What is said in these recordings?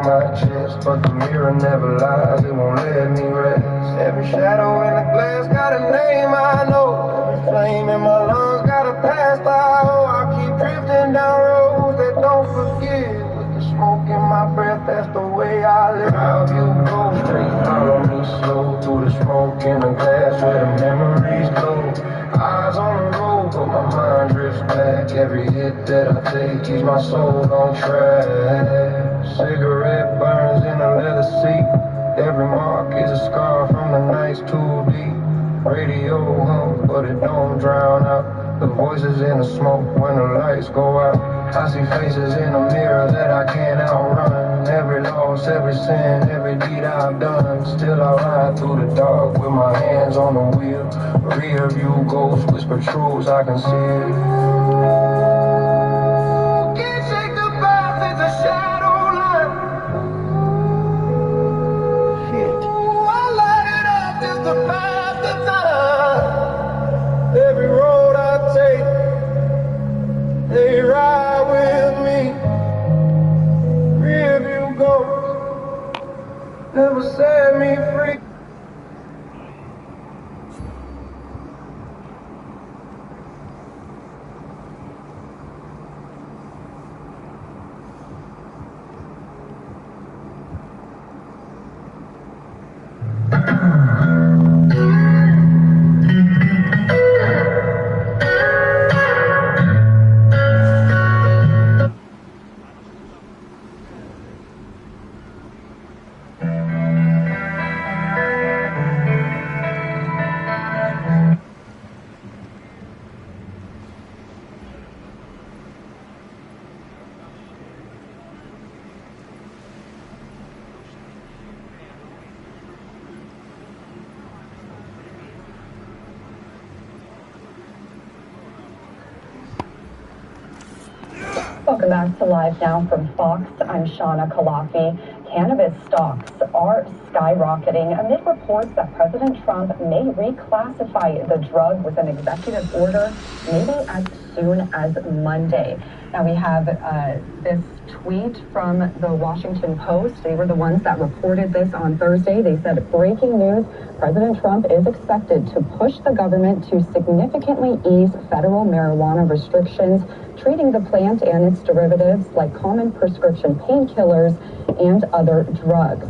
my chest, but the mirror never lies, it won't let me rest. Every shadow in the glass got a name I know. Every flame in my lungs got a past I owe. I keep drifting down roads that don't forgive. With the smoke in my breath, that's the way I live. How you go straight, follow me slow through the smoke in the glass where the memories glow. Eyes on the road, but my mind drifts back. Every hit that I take keeps my soul on track. Cigarette burns in a leather seat. Every mark is a scar from the nights too deep. Radio hum, but it don't drown out the voices in the smoke when the lights go out. I see faces in the mirror that I can't outrun. Every loss, every sin, every deed I've done. Still I ride through the dark with my hands on the wheel. Rear view ghosts whisper truths I can see. Every road I take, they ride with me. Rear view ghosts never set me free. Welcome back to Live Now from Fox. I'm Shauna Kalafi. Cannabis stocks are skyrocketing amid reports that President Trump may reclassify the drug with an executive order maybe as soon as Monday. Now we have this tweet from the Washington Post. They were the ones that reported this on Thursday. They said, breaking news, President Trump is expected to push the government to significantly ease federal marijuana restrictions, treating the plant and its derivatives like common prescription painkillers and other drugs.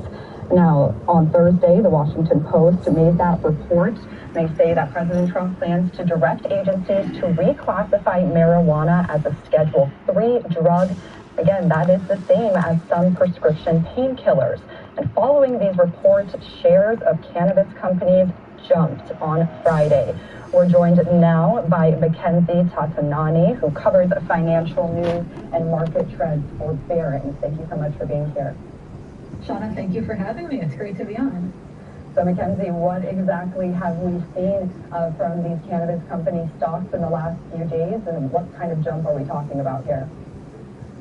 Now, on Thursday, the Washington Post made that report. They say that President Trump plans to direct agencies to reclassify marijuana as a Schedule III drug. Again, that is the same as some prescription painkillers. And following these reports, shares of cannabis companies jumped on Friday. We're joined now by Mackenzie Tatanani, who covers financial news and market trends for Barron's. Thank you so much for being here. Shauna, thank you for having me. It's great to be on. So, Mackenzie, what exactly have we seen from these cannabis company stocks in the last few days, and what kind of jump are we talking about here?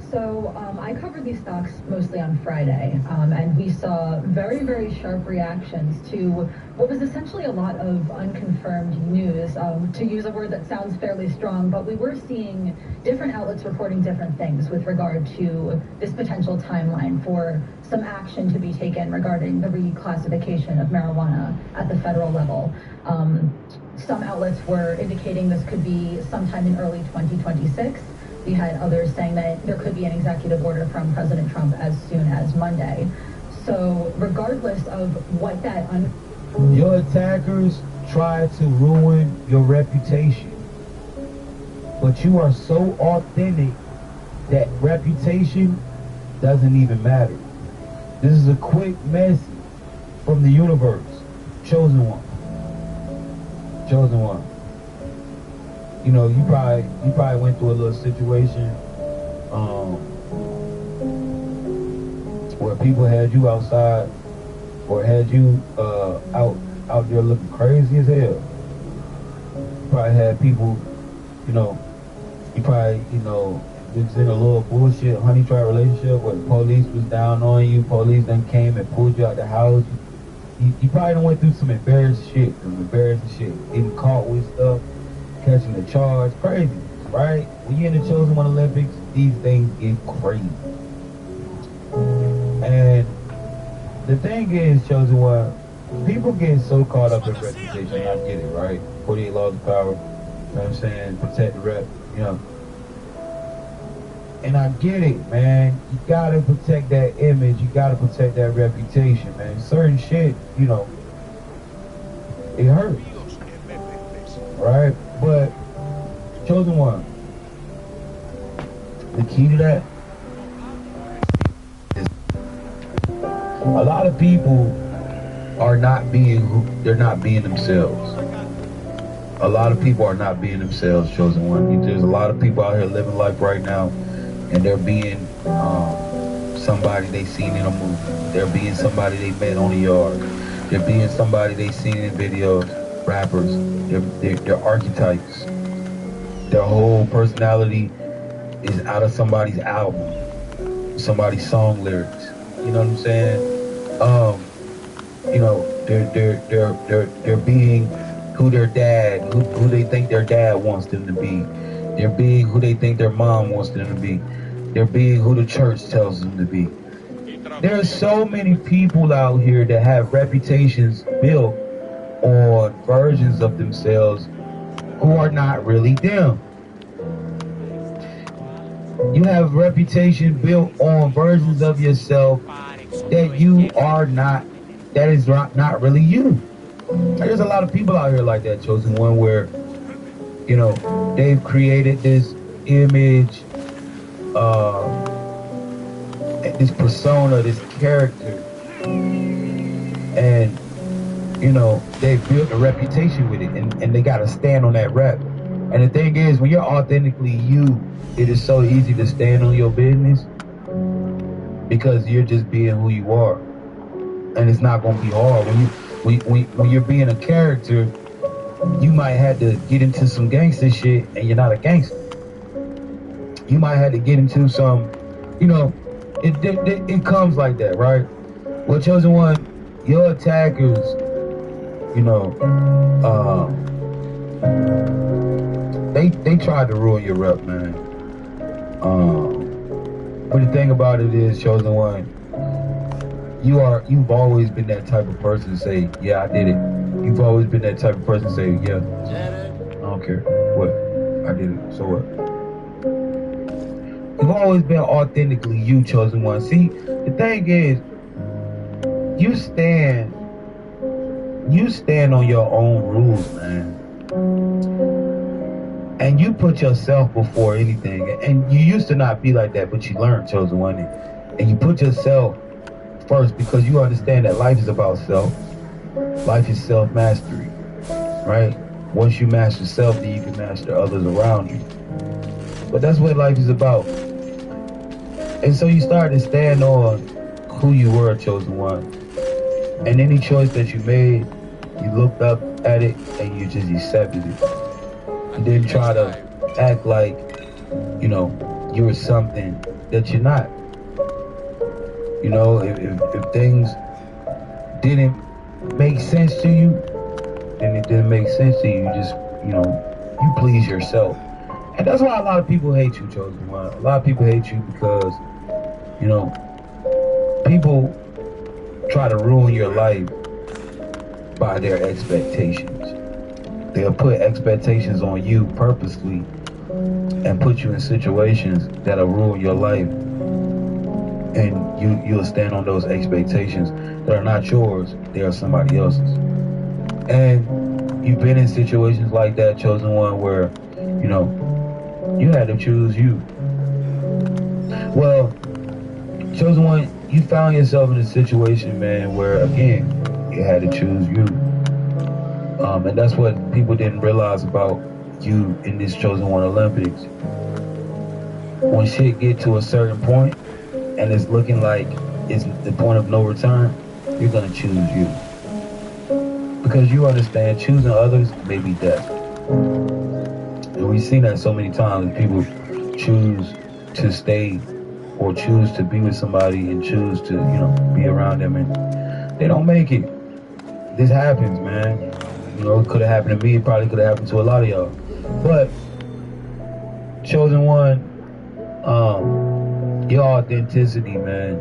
So I covered these stocks mostly on Friday, and we saw very, very sharp reactions to what was essentially a lot of unconfirmed news, to use a word that sounds fairly strong, but we were seeing different outlets reporting different things with regard to this potential timeline for some action to be taken regarding the reclassification of marijuana at the federal level. Some outlets were indicating this could be sometime in early 2026. We had others saying that there could be an executive order from President Trump as soon as Monday. So regardless of what that... Your attackers try to ruin your reputation. But you are so authentic that reputation doesn't even matter. This is a quick message from the universe. Chosen one. Chosen one. You know, you probably went through a little situation where people had you outside or had you out there looking crazy as hell. You probably had people, you probably, was in a little bullshit honey trap relationship where the police was down on you, police then came and pulled you out the house. You probably done went through some embarrassing shit, getting caught with stuff, catching the charge, crazy, right? When you're in the Chosen One Olympics, these things get crazy. And the thing is, Chosen One, people get so caught up in reputation. I get it, right? 48 laws of power. You know what I'm saying? Protect the rep. You know. And I get it, man. You gotta protect that image. You gotta protect that reputation, man. Certain shit, you know, it hurts, right? But Chosen One, the key to that is a lot of people are not being they're not being themselves. A lot of people are not being themselves, Chosen One. There's a lot of people out here living life right now, and they're being somebody they seen in a movie. They're being somebody they met on the yard. They're being somebody they seen in videos, rappers. They're archetypes. Their whole personality is out of somebody's album, somebody's song lyrics. You know what I'm saying? You know, they're being who their dad, who they think their dad wants them to be. They're being who they think their mom wants them to be. They're being who the church tells them to be. There are so many people out here that have reputations built on versions of themselves who are not really them. You have a reputation built on versions of yourself that you are not, that is not really you. There's a lot of people out here like that, Chosen One, where, you know, they've created this image, this persona, this character, and, you know, they've built a reputation with it, and they got to stand on that rep. And the thing is, when you're authentically you, it is so easy to stand on your business because you're just being who you are, and it's not going to be hard. When you're being a character, you might have to get into some gangster shit, and you're not a gangster. You might have to get into some, you know, it comes like that, right? Well, Chosen One, your attackers, you know, they tried to ruin your rep, man. But the thing about it is, Chosen One, you've always been that type of person to say, yeah, I did it. You've always been that type of person to say, yeah, I don't care. What? I did it. So what? You've always been authentically you, Chosen One. See, the thing is, you stand on your own rules, man. And you put yourself before anything. And you used to not be like that, but you learned, Chosen One. And you put yourself first because you understand that life is about self. Life is self-mastery, right? Once you master self, then you can master others around you. But that's what life is about. And so you start to stand on who you were, Chosen One. And any choice that you made, you looked up at it and you just accepted it. You didn't try to act like, you know, you were something that you're not. You know, if things didn't make sense to you, then it didn't make sense to you. You just, you know, you please yourself. And that's why a lot of people hate you, Chosen One. A lot of people hate you because, you know, people try to ruin your life by their expectations. They'll put expectations on you purposely and put you in situations that'll ruin your life. And you'll stand on those expectations that are not yours, they are somebody else's. And you've been in situations like that, Chosen One, where, you know, you had to choose you. Well, Chosen One, you found yourself in a situation, man, where, again, you had to choose you. And that's what people didn't realize about you in this Chosen One Olympics. When shit get to a certain point, and it's looking like it's the point of no return, you're gonna choose you. Because you understand choosing others may be death. And we've seen that so many times. People choose to stay or choose to be with somebody and choose to, you know, be around them, and they don't make it. This happens, man. You know, it could have happened to me. It probably could have happened to a lot of y'all. But Chosen One, your authenticity, man.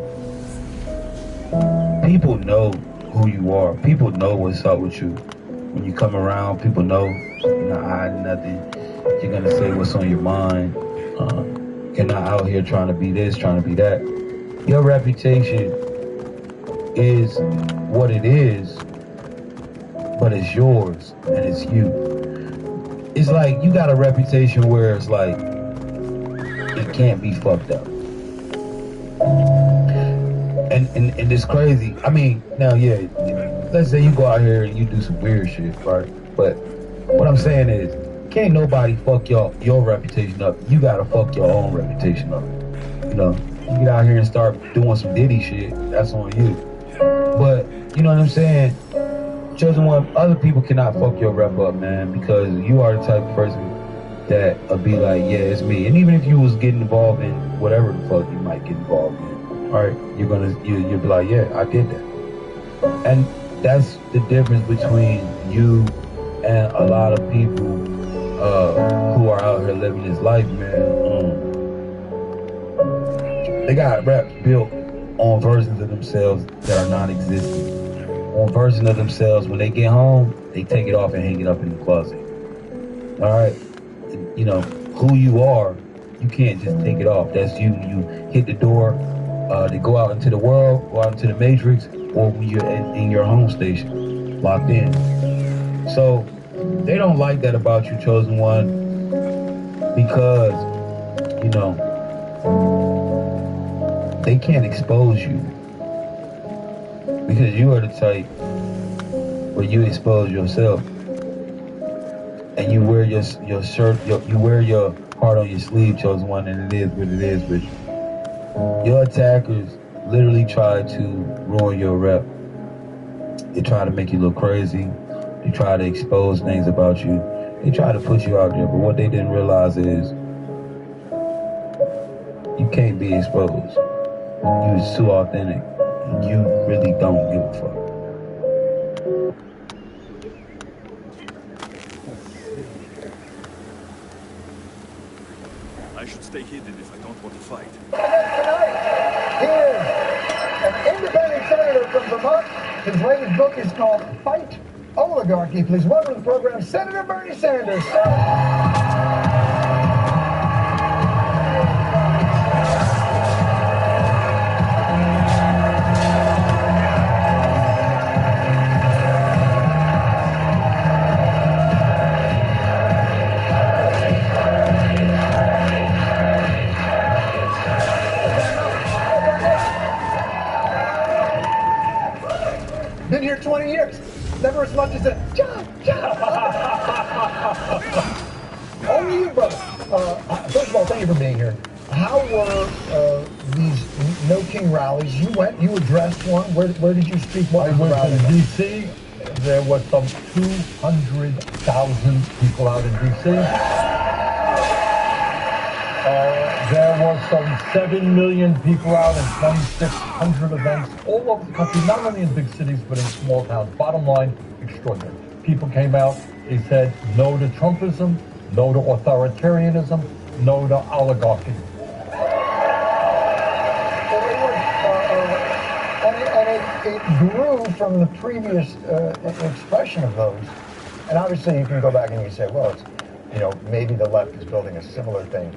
people know who you are. People know what's up with you. When you come around, people know you're not hiding nothing. You're gonna say what's on your mind. You're not out here trying to be this, trying to be that. Your reputation is what it is, but it's yours and it's you. It's like you got a reputation where it's like it can't be fucked up. And it's crazy. I mean, now yeah, let's say you go out here and you do some weird shit, right? But what I'm saying is, can't nobody fuck your reputation up. You gotta fuck your own reputation up. You know, you get out here and start doing some Diddy shit, that's on you. But you know what I'm saying? Chosen One, other people cannot fuck your rep up, man, because you are the type of person that will be like, yeah, it's me. And even if you was getting involved in whatever the fuck you might get involved in, all right, you'll be like, yeah, I did that. And that's the difference between you and a lot of people who are out here living this life, man. They got rap built on versions of themselves that are non-existent. On version of themselves, when they get home, they take it off and hang it up in the closet. All right, you know who you are. You can't just take it off. That's you. You hit the door to go out into the world, go out into the matrix, or when you're in your home station, locked in. So they don't like that about you, Chosen One, because you know they can't expose you. Because you are the type where you expose yourself and you wear your shirt, you wear your heart on your sleeve, Chosen One, and it is what it is with you. Your attackers literally try to ruin your rep. They try to make you look crazy. They try to expose things about you. They try to put you out there, but what they didn't realize is you can't be exposed. You're too authentic. You really don't give a fuck. I should stay hidden if I don't want to fight. Tonight, he is an independent senator from Vermont. His latest book is called Fight Oligarchy. Please welcome to the program, Senator Bernie Sanders. Been here 20 years. Never as much as a John. Only you, brother. First of all, thank you for being here. How were these No King rallies? You went, you addressed one. Where did you speak? I went to D.C. There were some 200,000 people out in D.C. There were some 7 million people out in 2,600 events all over the country, not only in big cities, but in small towns. Bottom line, extraordinary. People came out, they said no to Trumpism, no to authoritarianism, no to oligarchy. It grew from the previous expression of those. And obviously you can go back and you say, well, it's, you know, maybe the left is building a similar thing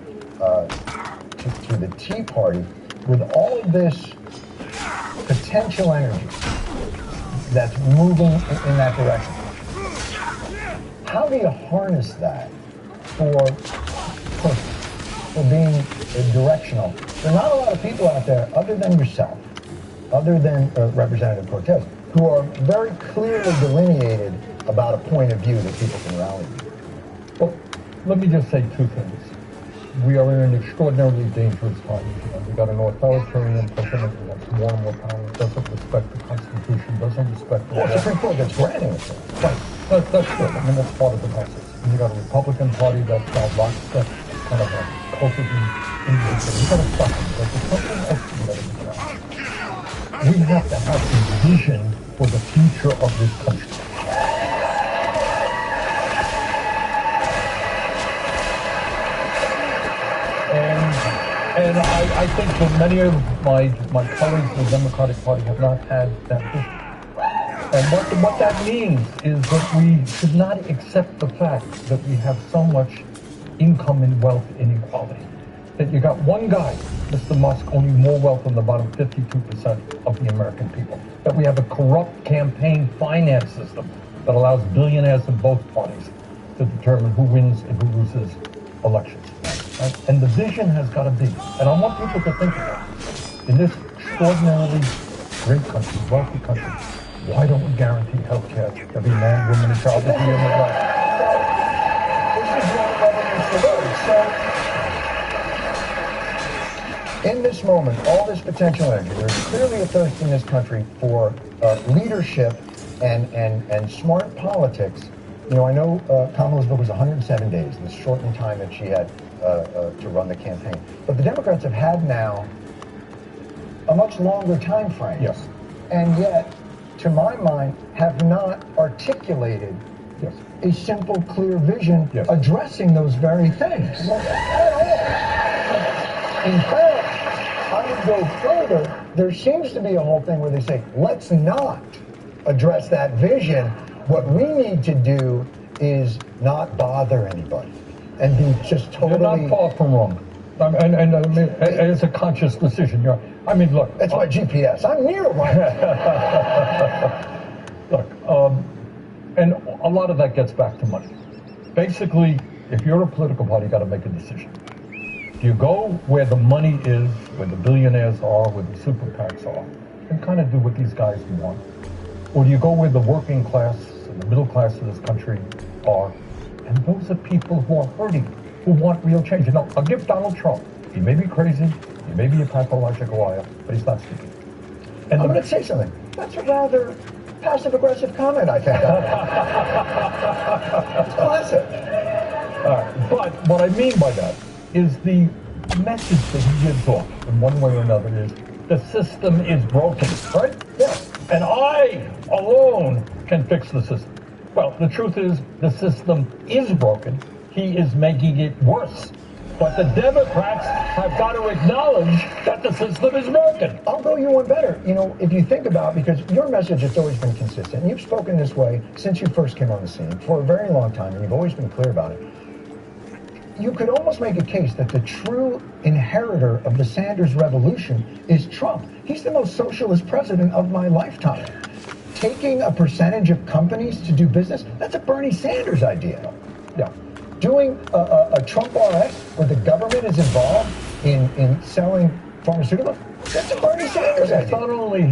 to the Tea Party. With all of this potential energy that's moving in that direction, how do you harness that for being directional? There are not a lot of people out there, other than yourself, other than Representative Cortez, who are very clearly delineated about a point of view that people can rally to. Well, let me just say two things. We are in an extraordinarily dangerous time. We've got an authoritarian president who wants more and more power, doesn't respect the Constitution, doesn't respect the law. The Supreme Court that's granting it. Right. That's good. I mean, that's part of the process. And you got a Republican Party that's now lockstep, kind of a cultism individual. You got to stop them. There's something else you got to do. We have to have a vision for the future of this country. And And I think that many of my colleagues in the Democratic Party have not had that vision. And what that means is that we should not accept the fact that we have so much income and wealth inequality. That you got one guy, Mr. Musk, owning more wealth than the bottom 52% of the American people. That we have a corrupt campaign finance system that allows billionaires in both parties to determine who wins and who loses elections. Right? And the vision has got to be, and I want people to think about it, in this extraordinarily great country, wealthy country, why don't we guarantee health care to every man, woman, and child at the end of life? This is what government's about. So, in this moment, all this potential energy, there's clearly a thirst in this country for leadership and smart politics. You know, I know Kamala's book was 107 days, the shortened time that she had to run the campaign. But the Democrats have had now a much longer time frame. Yes. And yet, to my mind, have not articulated a simple, clear vision addressing those very things. In fact, I would go further. There seems to be a whole thing where they say, let's not address that vision. What we need to do is not bother anybody and be just totally... You're not far from wrong. And it's a conscious decision. I mean, look... That's my GPS. I'm near right. Look, and a lot of that gets back to money. Basically, if you're a political party, you got to make a decision. Do you go where the money is, where the billionaires are, where the super PACs are, and kind of do what these guys want? Or do you go where the working class and the middle class of this country are? And those are people who are hurting, who want real change. You know, I'll give Donald Trump. He may be crazy, he may be a pathological liar, but he's not stupid. And I'm going to say something. That's a rather passive-aggressive comment, I think. It's classic. But what I mean by that is the message that he gives off in one way or another is the system is broken, right? Yes. And I alone can fix the system. Well, the truth is the system is broken. He is making it worse. But the Democrats have got to acknowledge that the system is broken. I'll go you one better. You know, if you think about, because your message has always been consistent, and you've spoken this way since you first came on the scene for a very long time, and you've always been clear about it. You could almost make a case that the true inheritor of the Sanders revolution is Trump. He's the most socialist president of my lifetime. Taking a percentage of companies to do business, that's a Bernie Sanders idea. Yeah. Doing a Trump RX where the government is involved in selling pharmaceuticals, that's a Bernie Sanders idea. It's not only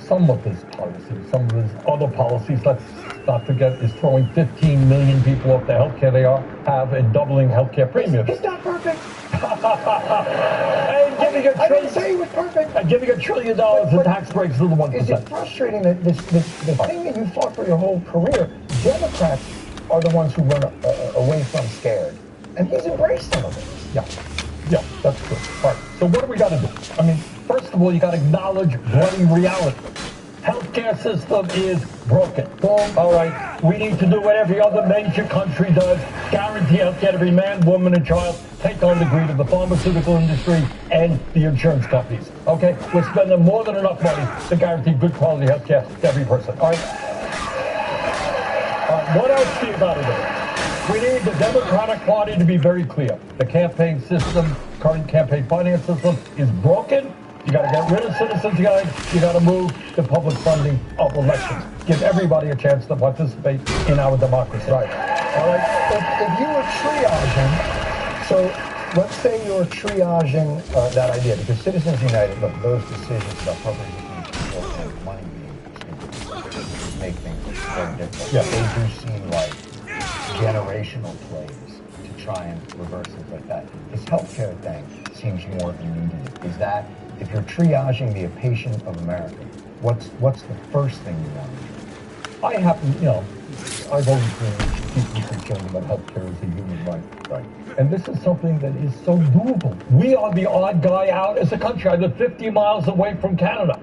some of his policies, some of his other policies, let's not forget, is throwing 15 million people off the health care they have and doubling health care premiums. It's not perfect. And giving I didn't say it was perfect. And giving $1 trillion in tax breaks to the 1%. Is it frustrating that the thing that you fought for your whole career, Democrats are the ones who run away from scared. And he's embraced some of it. Yeah, that's true. All right, so what do we got to do? I mean, first of all, you got to acknowledge bloody reality. Healthcare system is broken. Boom. All right, we need to do what every other major country does. Guarantee healthcare to every man, woman, and child. Take on the greed of the pharmaceutical industry and the insurance companies. Okay? We're spending more than enough money to guarantee good quality healthcare to every person. All right? What else do you got to do? We need the Democratic Party to be very clear. The campaign system, current campaign finance system, is broken. You got to get rid of Citizens United. You got to move the public funding of elections. Give everybody a chance to participate in our democracy. Right. All right. If you were triaging, so let's say you're triaging that idea, because Citizens United, look, those decisions about public control and money being stupid make things very difficult. Yeah. They do seem like generational plays to try and reverse things like that. This healthcare thing seems more immediate. Is that, if you're triaging the patient of America, what's the first thing you want to do? I happen, I've always been deeply concerned about healthcare as a human right. Right. And this is something that is so doable. We are the odd guy out as a country. I live 50 miles away from Canada.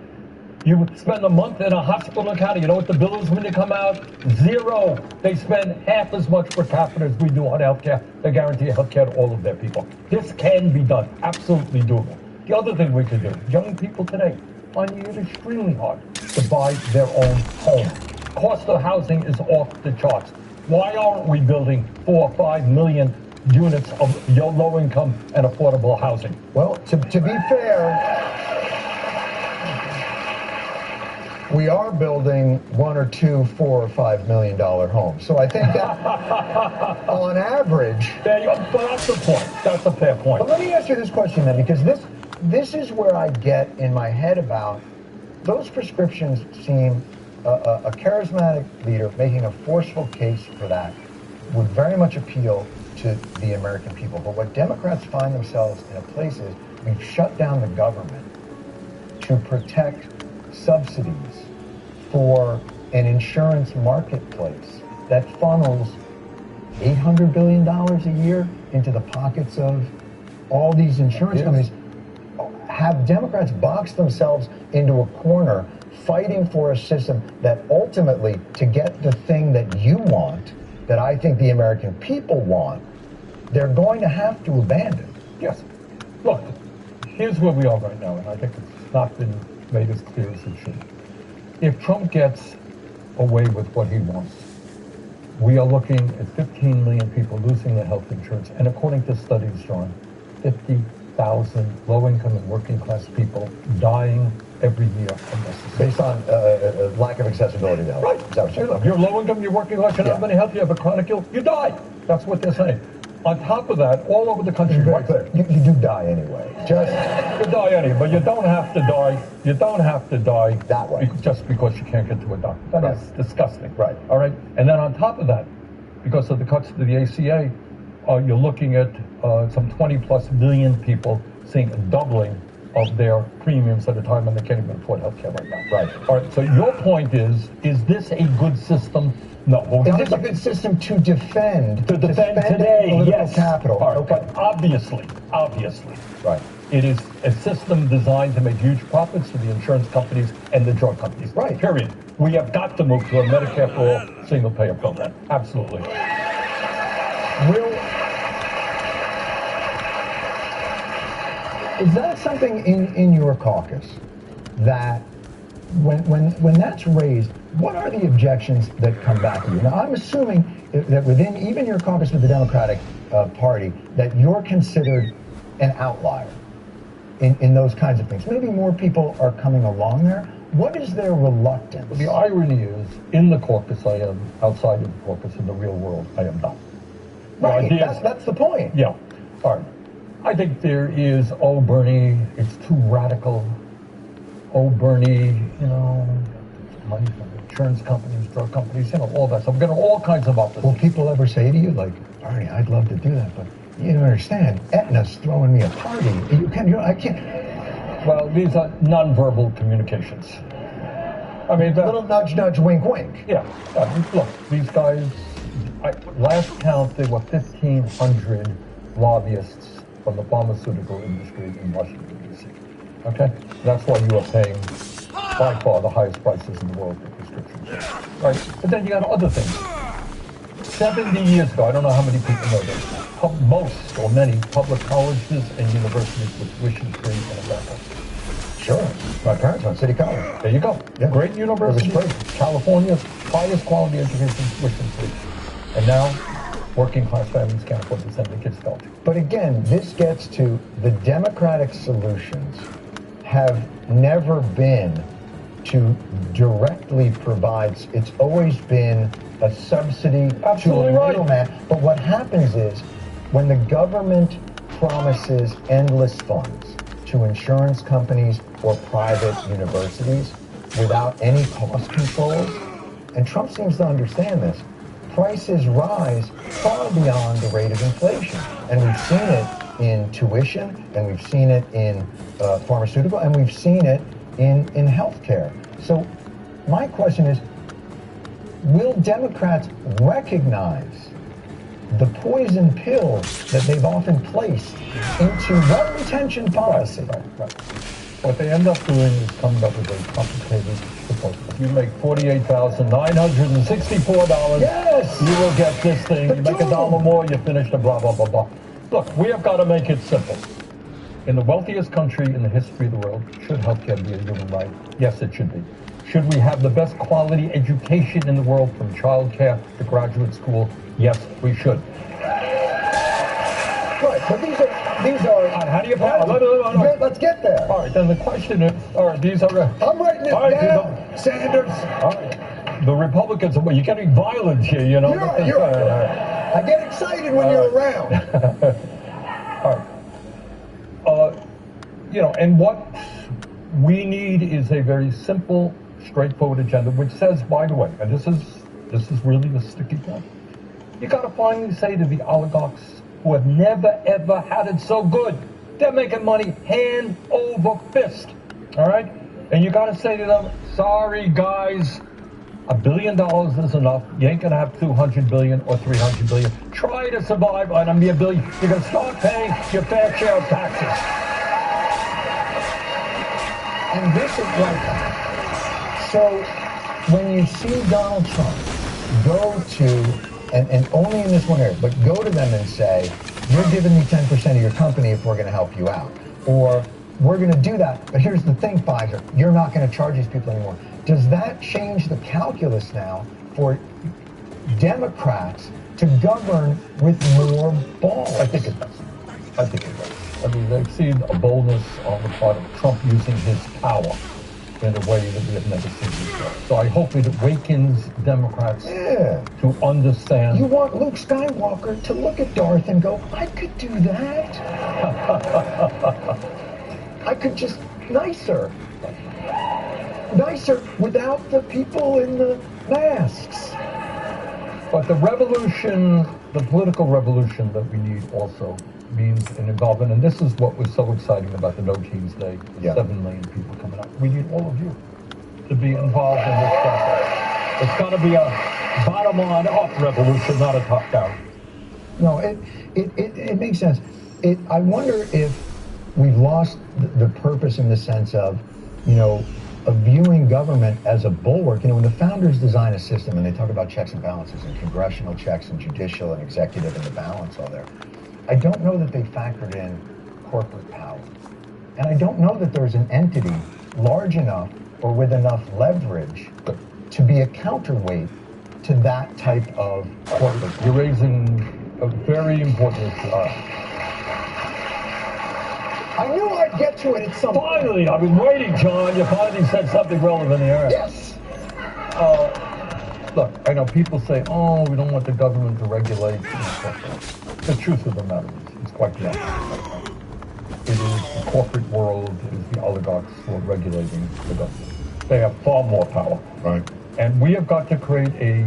You spend a month in a hospital in county. You know what the bill is when you come out? Zero. They spend half as much per capita as we do on healthcare. They guarantee healthcare to all of their people. This can be done. Absolutely doable. The other thing we could do, young people today finding it extremely hard to buy their own home. Cost of housing is off the charts. Why aren't we building 4 or 5 million units of low-income and affordable housing? Well, to be fair, we are building 1 or 2, 4 or 5 million dollar homes. So I think that on average. But that's the point. That's a fair point. But let me ask you this question then, because this is where I get in my head about those prescriptions seem a charismatic leader making a forceful case for that would very much appeal to the American people. But what Democrats find themselves in a place is we've shut down the government to protect subsidies for an insurance marketplace that funnels $800 billion a year into the pockets of all these insurance companies. Have Democrats boxed themselves into a corner fighting for a system that ultimately, to get the thing that you want, that I think the American people want, they're going to have to abandon? Yes. Look, here's where we are right now, and I think it's not been made as clear as it should. If Trump gets away with what he wants, we are looking at 15 million people losing their health insurance, and according to studies, John, 50,000 low-income and working-class people dying every year unnecessarily. Based on lack of accessibility to health. Right. Is that what you're saying? You're low-income, you're working-class, you don't have any health, you have a chronic ill, you die. That's what they're saying. On top of that, all over the country, You do die anyway. you die anyway, but you don't have to die. You don't have to die that way just because you can't get to a doctor. That is disgusting. Right. All right. And then on top of that, because of the cuts to the ACA, you're looking at some 20+ million people seeing a doubling of their premiums at a time when they can't even afford health care right now. Right. All right. So your point is this a good system? No. Is this a good system to defend? To defend today, political yes. capital. All right, Okay. but obviously, Right. it is a system designed to make huge profits for the insurance companies and the drug companies. Right. Period. We have got to move to a Medicare for all single-payer program. Absolutely. Is that something in your caucus that when that's raised, what are the objections that come back to you? Now, I'm assuming that within even your caucus with the Democratic Party, that you're considered an outlier in those kinds of things. Maybe more people are coming along there. What is their reluctance? The irony is, in the caucus I am, outside of the caucus in the real world I am not. Right, that's the point. Yeah. All right. I think there is, oh, Bernie, it's too radical. Oh, Bernie, money from insurance companies, drug companies, all that stuff. We're getting all kinds of opposition. Will people ever say to you, like, Bernie, I'd love to do that, but you don't understand. Aetna's throwing me a party. I can't. Well, these are nonverbal communications. I mean, little nudge, nudge, wink, wink. Yeah. Look, these guys, last count, there were 1,500 lobbyists from the pharmaceutical industry in Washington, D.C. Okay? That's why you are paying by far the highest prices in the world for prescriptions. Right? But then you got other things. 70 years ago, I don't know how many people know this, most or many public colleges and universities with tuition free in America. Sure. My parents went to City College. There you go. Yeah. Great university. California's highest quality education, tuition free. And now, working class families can't afford to send their kids to college. But again, this gets to the Democratic solutions have never been to directly provide. It's always been a subsidy to a middleman. But what happens is when the government promises endless funds to insurance companies or private universities without any cost controls, and Trump seems to understand this, prices rise far beyond the rate of inflation. And we've seen it in tuition, and we've seen it in pharmaceutical, and we've seen it in healthcare. So my question is, will Democrats recognize the poison pill that they've often placed into well-intentioned policy? Right. What they end up doing is coming up with a complicated proposal. You make $48,964. Yes! You will get this thing. You make $1 more, you finish the blah, blah, blah, blah. Look, we have got to make it simple. In the wealthiest country in the history of the world, should healthcare be a human right? Yes, it should be. Should we have the best quality education in the world from childcare to graduate school? Yes, we should. Right, but these are How do you... Let's get there. All right, then the question is, all right, these are... I'm writing it down, Sanders. All right. The Republicans, well, you're getting violent here, you know. You're right. I get excited when you're around. All right. You know, and what we need is a very simple, straightforward agenda, which says, by the way, and this is really the sticky point. You got to finally say to the oligarchs who have never ever had it so good, they're making money hand over fist. All right, and you got to say to them, sorry guys, $1 billion is enough. You ain't gonna have 200 billion or 300 billion. Try to survive on $1 billion. You're gonna start paying your fair share of taxes. And this is right. So when you see Donald Trump go to, and only in this one area, but go to them and say, you're giving me 10% of your company if we're going to help you out. Or we're going to do that, but here's the thing, Pfizer, you're not going to charge these people anymore. Does that change the calculus now for Democrats to govern with more balls? I think it does. I think it does. I mean, they've seen a boldness on the part of Trump using his power in a way that we have never seen before. So I hope it awakens Democrats to understand. You want Luke Skywalker to look at Darth and go, I could do that. I could just nicer without the people in the masks. But the revolution, the political revolution that we need also means an involvement, and this is what was so exciting about the No Kings Day, 7 million people coming out. We need all of you to be involved in this process. It's got to be a bottom-line up revolution, not a top-down. No, it makes sense. I wonder if we've lost the purpose in the sense of, of viewing government as a bulwark. When the founders design a system and they talk about checks and balances and congressional checks and judicial and executive and the balance all there, I don't know that they factored in corporate power. And I don't know that there's an entity large enough or with enough leverage to be a counterweight to that type of corporate. You're raising a very important issue. I knew I'd get to it at some point. Finally, I've been waiting, John. You finally said something relevant here. Yes. Look, I know people say, oh, we don't want the government to regulate. The truth of the matter is, it's quite the opposite. It is the corporate world, it is the oligarchs who are regulating the government. They have far more power. Right. And we have got to create a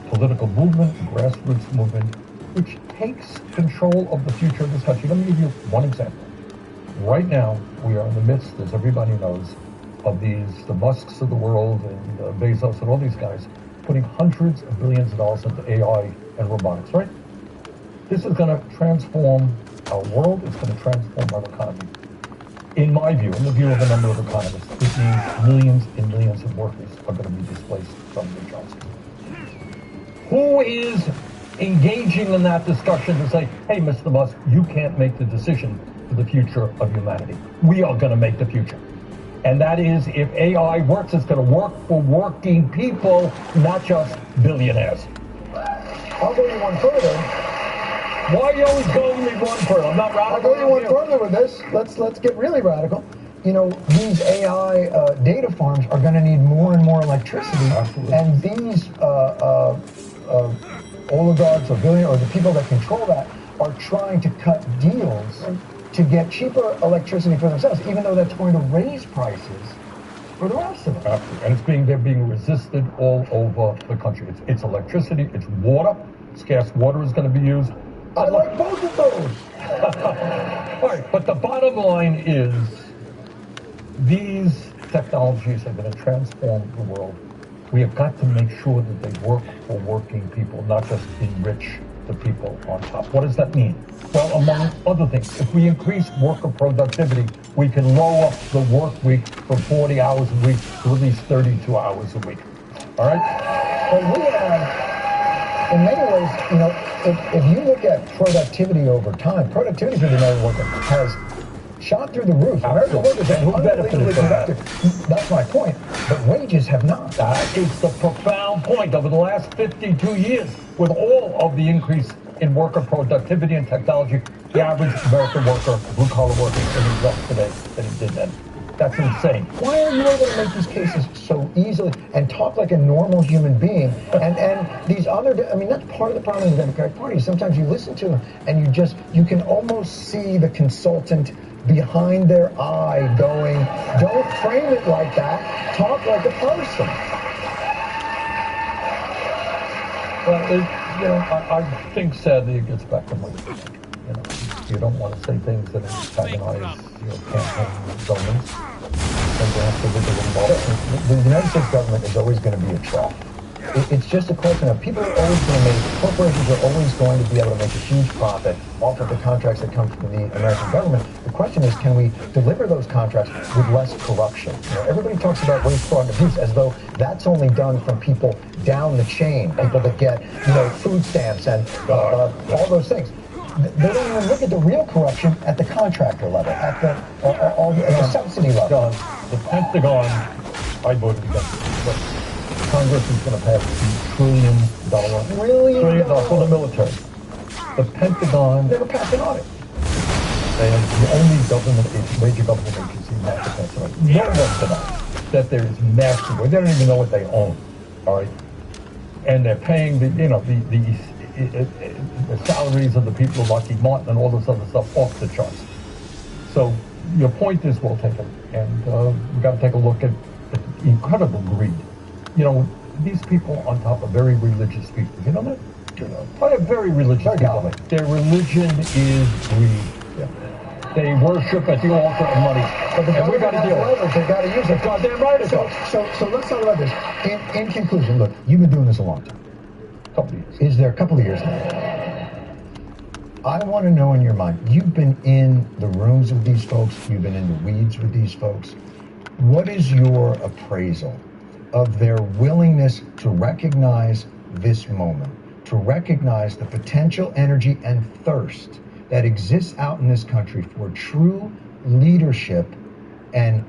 political movement, a grassroots movement, which takes control of the future of this country. Let me give you one example. Right now, we are in the midst, as everybody knows, of the Musks of the world and Bezos and all these guys putting hundreds of billions of dollars into AI and robotics, right? This is going to transform our world. It's going to transform our economy. In my view, in the view of a number of economists, it means millions and millions of workers are going to be displaced from their jobs. Who is engaging in that discussion to say, hey, Mr. Musk, you can't make the decision for the future of humanity. We are going to make the future. And that is, if AI works, it's going to work for working people, not just billionaires. I'll go you one further. Why are you always going me one further? I'm not radical. I'll go you one further with this. Let's get really radical. These AI data farms are going to need more and more electricity. Absolutely. And these oligarchs or billionaires or the people that control that are trying to cut deals to get cheaper electricity for themselves, even though that's going to raise prices for the rest of us. Absolutely. And they're being resisted all over the country. It's electricity, it's water, scarce water is going to be used. I like both of those. All right, but the bottom line is these technologies are going to transform the world. We have got to make sure that they work for working people, not just enrich the people on top. What does that mean? Well, among other things, if we increase worker productivity, we can lower the work week from 40 hours a week to at least 32 hours a week. All right? But we have, in many ways, you know, if you look at productivity over time, productivity for the American worker has shot through the roof. American workers are unbelievably productive. That's my point. But wages have not. That is the profound point. Over the last 52 years, with all of the increase in worker productivity and technology, the average American worker, blue-collar worker, is earning less today than he did then. That's insane. Why are you able to make these cases so easily and talk like a normal human being? And these other, I mean, that's part of the problem in the Democratic Party. Sometimes you listen to them and you can almost see the consultant behind their eye going, don't frame it like that, talk like a person. Well, I think sadly it gets back to what you think. You know, you don't want to say things that antagonize your campaign donors. The United States government is always going to be a trough. It's just a question of people are always going to make, corporations are always going to be able to make a huge profit off of the contracts that come from the American government. The question is, can we deliver those contracts with less corruption? You know, everybody talks about waste, fraud, and abuse as though that's only done from people down the chain, people that get, you know, food stamps and all those things. They don't even look at the real corruption at the contractor level, at the subsidy level. John, the Pentagon, I voted against it, but Congress is going to pass $2 trillion Really? for the military. The Pentagon Never passed an audit. They have the only major government agency not to pass an audit. No one denies that there is massive. They don't even know what they own. All right, and they're paying the salaries of the people of Lockheed Martin and all this other stuff off the charts. So your point is well taken, and we've got to take a look at the incredible greed. You know, these people on top of very religious people, you know that? Probably very religious people. Their religion is greed. Yeah. They worship at the altar of money. But the government got to deal with it. They've got to use it. Goddamn right it does. So let's talk about this. In conclusion, look, you've been doing this a long time. A couple of years now. I want to know in your mind, you've been in the rooms with these folks, you've been in the weeds with these folks. What is your appraisal of their willingness to recognize this moment, to recognize the potential energy and thirst that exists out in this country for true leadership and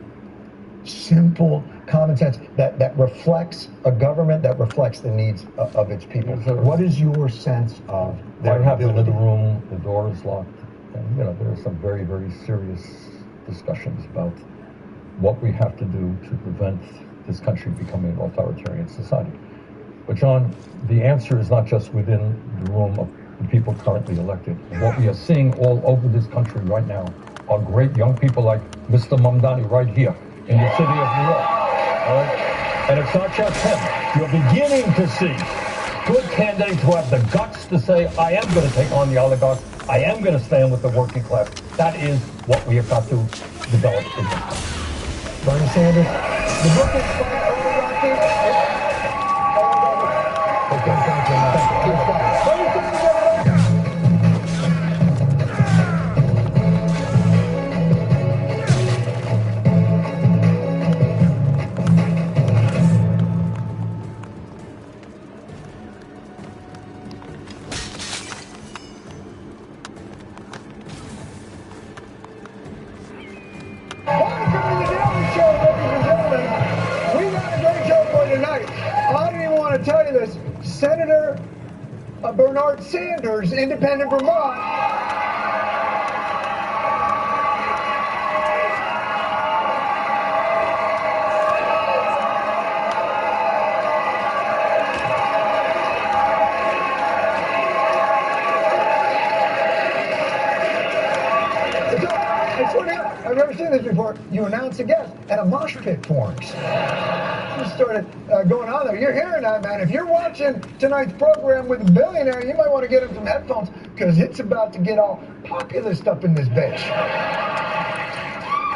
simple common sense that reflects a government that reflects the needs of its people? What is your sense of their I have been in ability? the room, the door is locked, and you know, there are some very, very serious discussions about what we have to do to prevent this country becoming an authoritarian society. But John, the answer is not just within the room of the people currently elected. What we are seeing all over this country right now are great young people like Mr. Mamdani right here in the city of New York. All right? And it's not just him. You're beginning to see good candidates who have the guts to say, I am going to take on the oligarchs. I am going to stand with the working class. That is what we have got to develop in this country. Bernie Sanders, the book is Fight Oligarchy. Okay, thank you. Bernie Sanders, tell you this, Senator Bernard Sanders, independent Vermont. I swear to God, I've never seen this before. You announce a guest and a mosh pit forms. Just started going on there. You're hearing that, man. If you're watching tonight's program with a billionaire, you might want to get him some headphones because it's about to get all populist up in this bitch.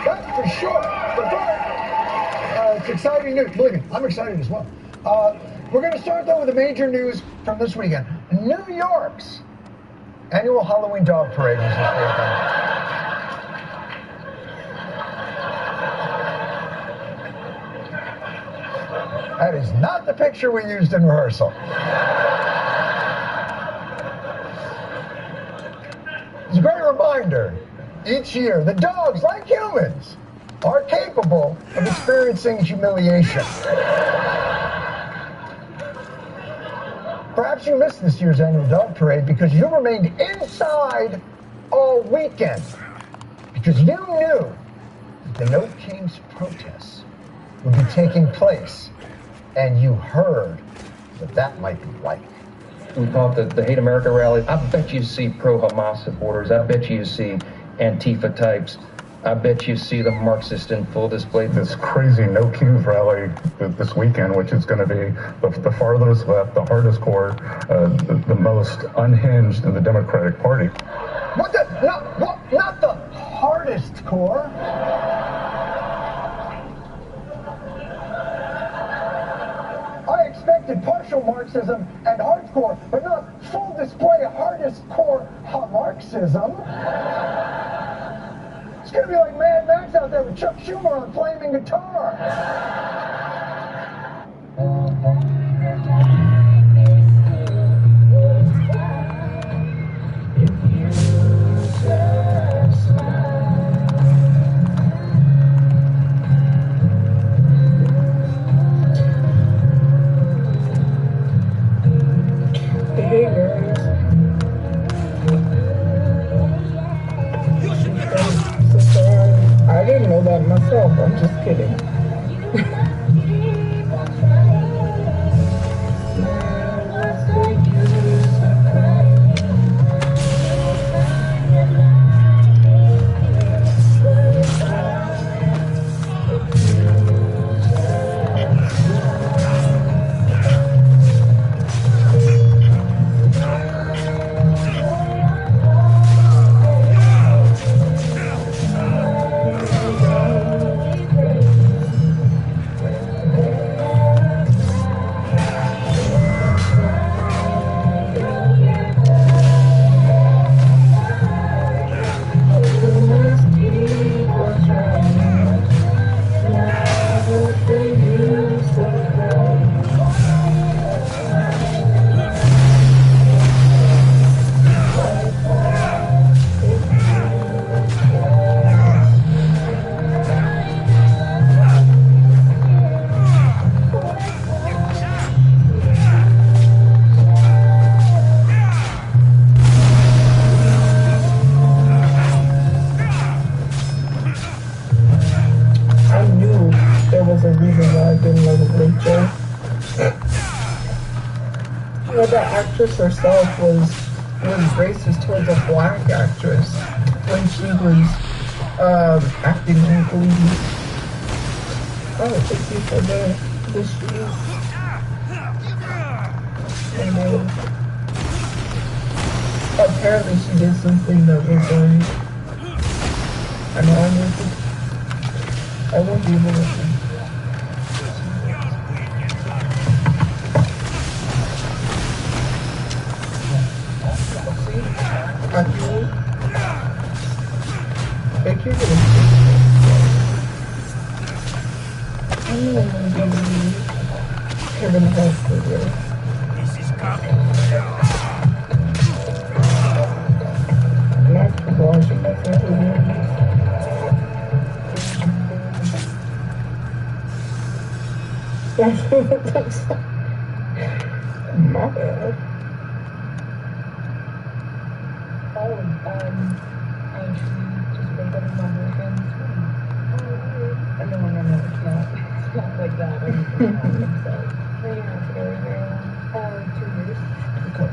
That's for sure. But first, it's exciting news. Believe me, I'm excited as well. We're going to start, though, with the major news from this weekend. New York's annual Halloween dog parade was this weekend. That is not the picture we used in rehearsal. It's a great reminder. Each year, the dogs, like humans, are capable of experiencing humiliation. Perhaps you missed this year's annual dog parade because you remained inside all weekend. Because you knew the No Kings protests would be taking place, and you heard what that might be like. We thought that the Hate America rally, I bet you see pro-Hamas supporters, I bet you see Antifa types, I bet you see the Marxist in full display. This crazy No Kings rally this weekend, which is going to be the farthest left, the hardest core, the most unhinged in the Democratic Party. What the? Not the hardest core. I expected partial Marxism and hardcore, but not full display hardest core Marxism. It's gonna be like Mad Max out there with Chuck Schumer on flaming guitar. Hey guys. So sorry. I didn't know that myself. I'm just kidding. The actress herself was racist towards a black actress when she was acting in Glee. Oh, thank you for the shoes. And apparently she did something that was I know I won't be able to. Actually, thank you for the I'm going to be Kevin Hart for this. This is Max Blanchard, I think it is. That's what it looks like. My bad. I just wake up in my boyfriend's room. No, it's not like that. I just don't have himself. 3 months ago, 2 years. Okay.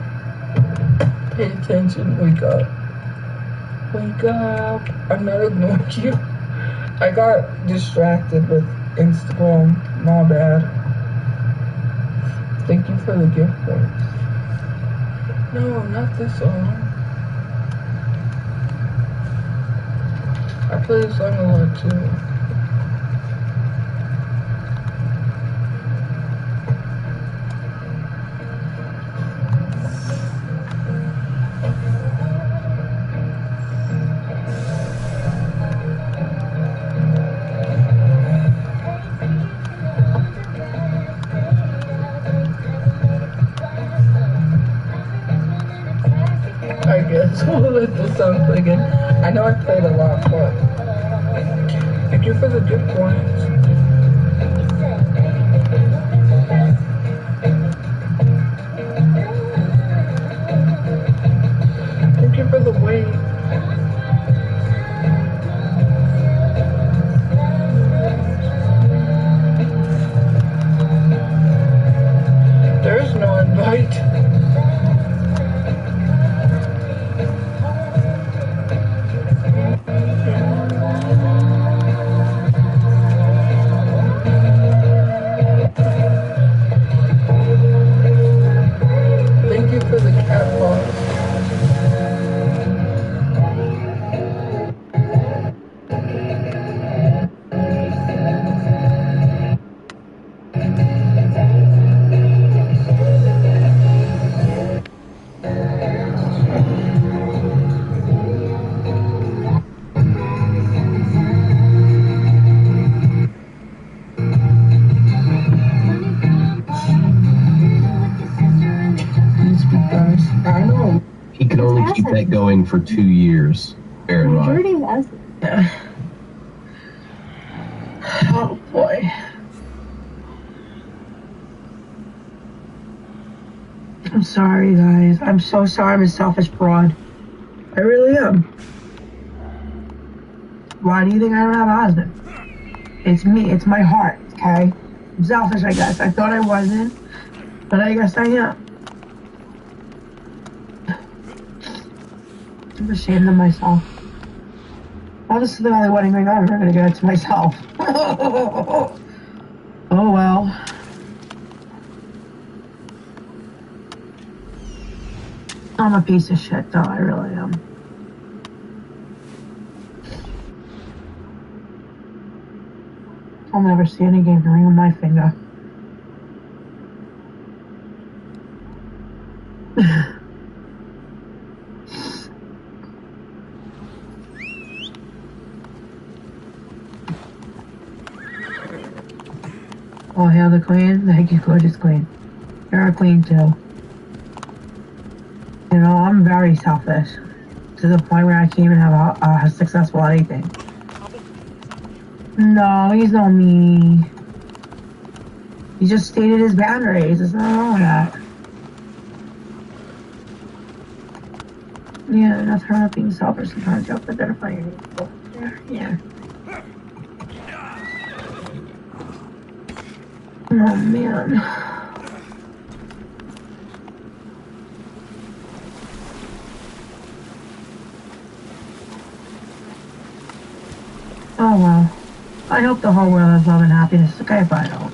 Pay attention, wake up. Wake up. I'm not ignoring you. I got distracted with Instagram. My bad. Thank you for the gift points. No, not this song. I play this song a lot too. So let this song play again. I know I played a lot, but thank you for the gift points. Thank you for the wait. There's no invite. Thank you for the cat box. I know. He can only keep that going for 2 years. Bear in mind. Oh boy. I'm sorry, guys. I'm so sorry I'm a selfish broad. I really am. Why do you think I don't have a husband? It's me. It's my heart, okay? I'm selfish, I guess. I thought I wasn't, but I guess I am. I'm ashamed of myself. Well, this is the only wedding ring I'm ever going to get to myself. Oh, well. I'm a piece of shit, though. I really am. I'll never see any game ring on my finger. Oh, hail the queen. Thank you, gorgeous queen. You're a queen, too. You know, I'm very selfish. To the point where I can't even have a successful anything. No, he's no meanie. He just stated his boundaries. There's nothing wrong with that. Yeah, nothing wrong with being selfish sometimes. You have to identify your needs. Yeah. Oh, man. Oh, well. I hope the whole world has love and happiness. Okay, if I don't.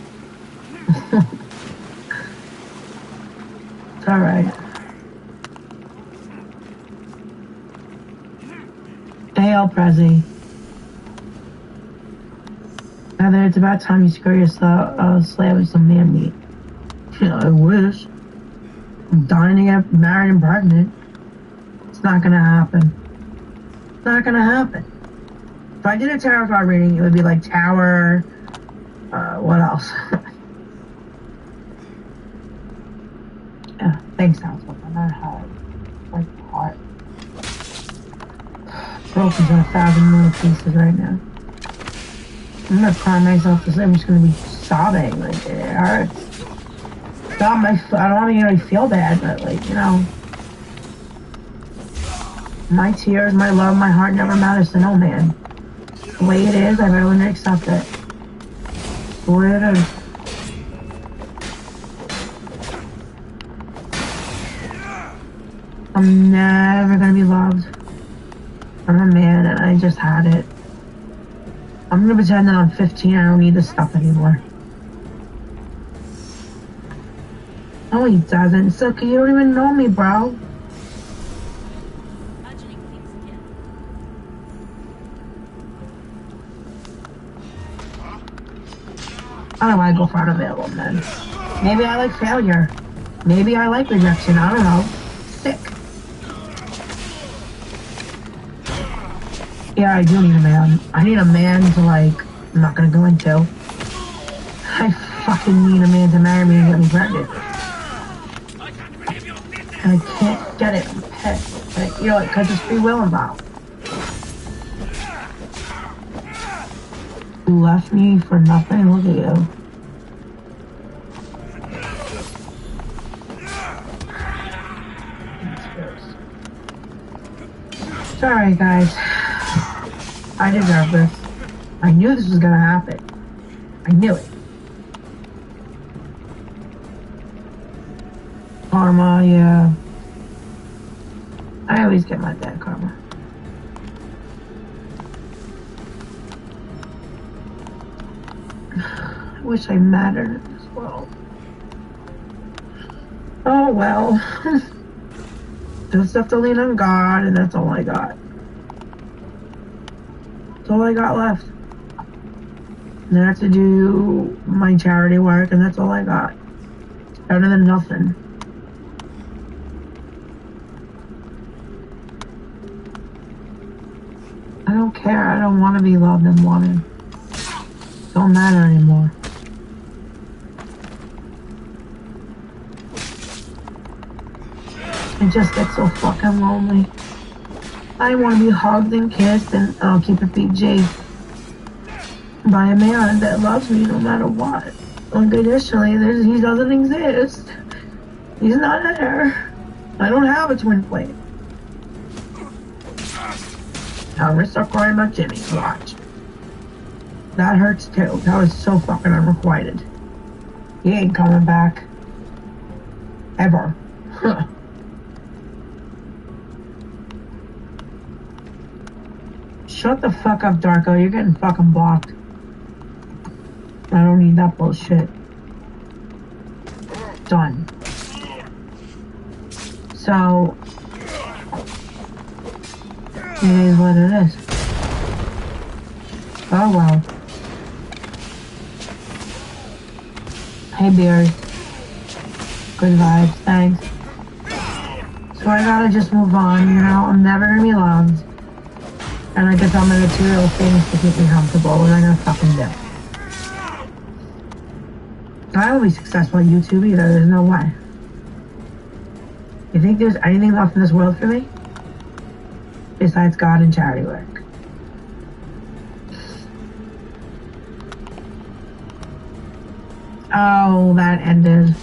It's alright. Hail, Prezi. Heather, it's about time you score yourself slab with some man meat. Yeah, I wish. I'm dying to get married and pregnant. It's not gonna happen. It's not gonna happen. If I did a tarot card reading, it would be like Tower, what else? Yeah, thanks, Housewife. I'm not hard. Like, heart. Broken to 1,000 little pieces right now. I'm gonna cry myself to sleep. I'm just gonna be sobbing. Like, it hurts. I don't want to really feel bad, but, like, you know. My tears, my love, my heart never matters to no man. The way it is, I better learn to accept it. The way it is. I'm never gonna be loved. I'm a man and I just had it. I'm gonna pretend that I'm 15 and I don't need this stuff anymore. No, he doesn't. Silky, you don't even know me, bro. I don't want to go for unavailable men. Maybe I like failure. Maybe I like rejection. I don't know. Sick. Yeah, I do need a man. I need a man to, like, I'm not gonna go into. I fucking need a man to marry me and get me pregnant. And I can't get it. I'm pissed. You know, because there's free will involved. You left me for nothing. Look at you. Sorry, guys. I deserve this. I knew this was gonna happen. I knew it. Karma, yeah. I always get my bad karma. I wish I mattered in this world. Oh well. Just have to lean on God, and that's all I got. That's all I got left. And I have to do my charity work, and that's all I got. It's better than nothing. I don't care. I don't want to be loved and wanted. It don't matter anymore. I just get so fucking lonely. I want to be hugged and kissed and I'll keep it PG by a man that loves me no matter what. Unconditionally, he doesn't exist. He's not there. I don't have a twin flame. I'm gonna start crying about Jimmy. Watch. That hurts too. That was so fucking unrequited. He ain't coming back. Ever. Huh. Shut the fuck up, Darko. You're getting fucking blocked. I don't need that bullshit. Done. So, it is what it is. Oh well. Hey, Beard. Good vibes, thanks. So I gotta just move on, you know? I'm never gonna be loved. And I guess I'm gonna do little things to keep me comfortable, and I'm gonna fucking do. I won't be successful on YouTube either, there's no way. You think there's anything left in this world for me? Besides God and charity work. Oh, that ended.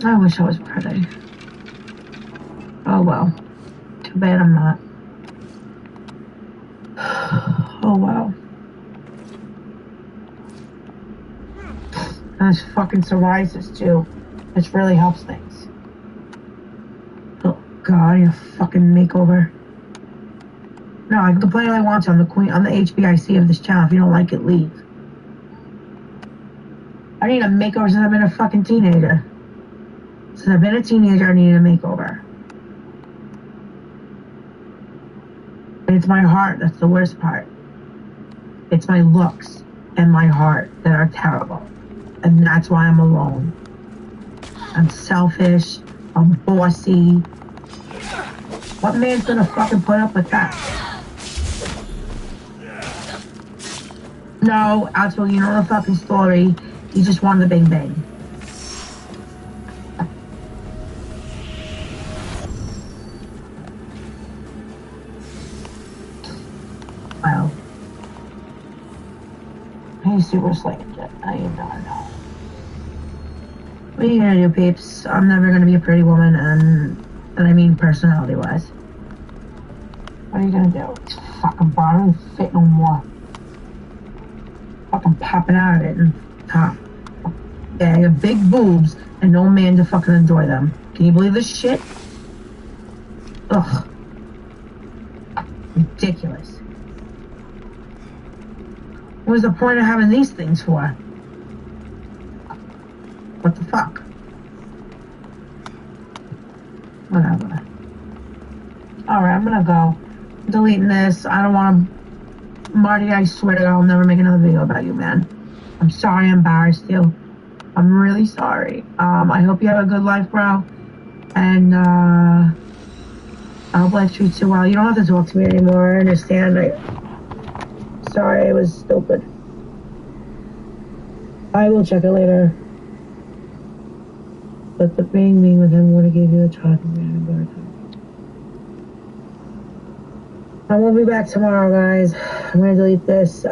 I wish I was pretty. Oh well. Too bad I'm not. Oh well. And this fucking psoriasis too. Which really helps things. Oh god, you fucking makeover. No, I can complain all I want to. I'm the queen, I'm the HBIC of this channel. If you don't like it, leave. I need a makeover since I've been a fucking teenager. Since I've been a teenager, I need a makeover. And it's my heart that's the worst part. It's my looks and my heart that are terrible. And that's why I'm alone. I'm selfish. I'm bossy. What man's gonna fucking put up with that? No, actually, you know the fucking story. He just won the Big Bang. Well, he's super slick. I don't know. What are you gonna do, peeps? I'm never gonna be a pretty woman, and I mean personality-wise. What are you gonna do? It's fucking bottom fit no more. Fucking popping out of it and top. Yeah, I got big boobs and no man to fucking enjoy them. Can you believe this shit? Ugh. Ridiculous. What was the point of having these things for? What the fuck? Whatever. Alright, I'm gonna go. I'm deleting this. I don't want to... Marty, I swear to God, I'll never make another video about you, man. I'm sorry I embarrassed you. I'm really sorry. I hope you have a good life, bro. And, I hope life treats you well. You don't have to talk to me anymore. I understand. Sorry, I was stupid. I will check it later. But the main thing was I'm going to give you a charging man. I won't be back tomorrow, guys. I'm going to delete this.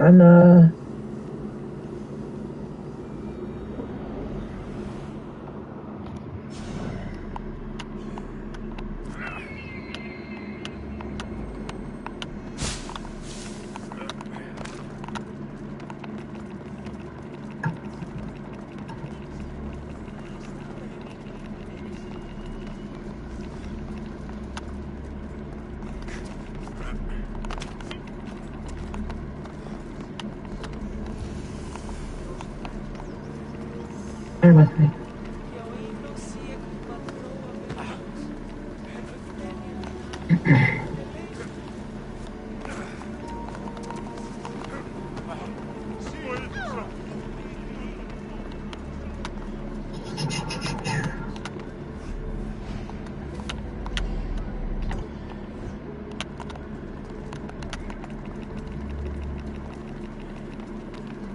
Bear with me.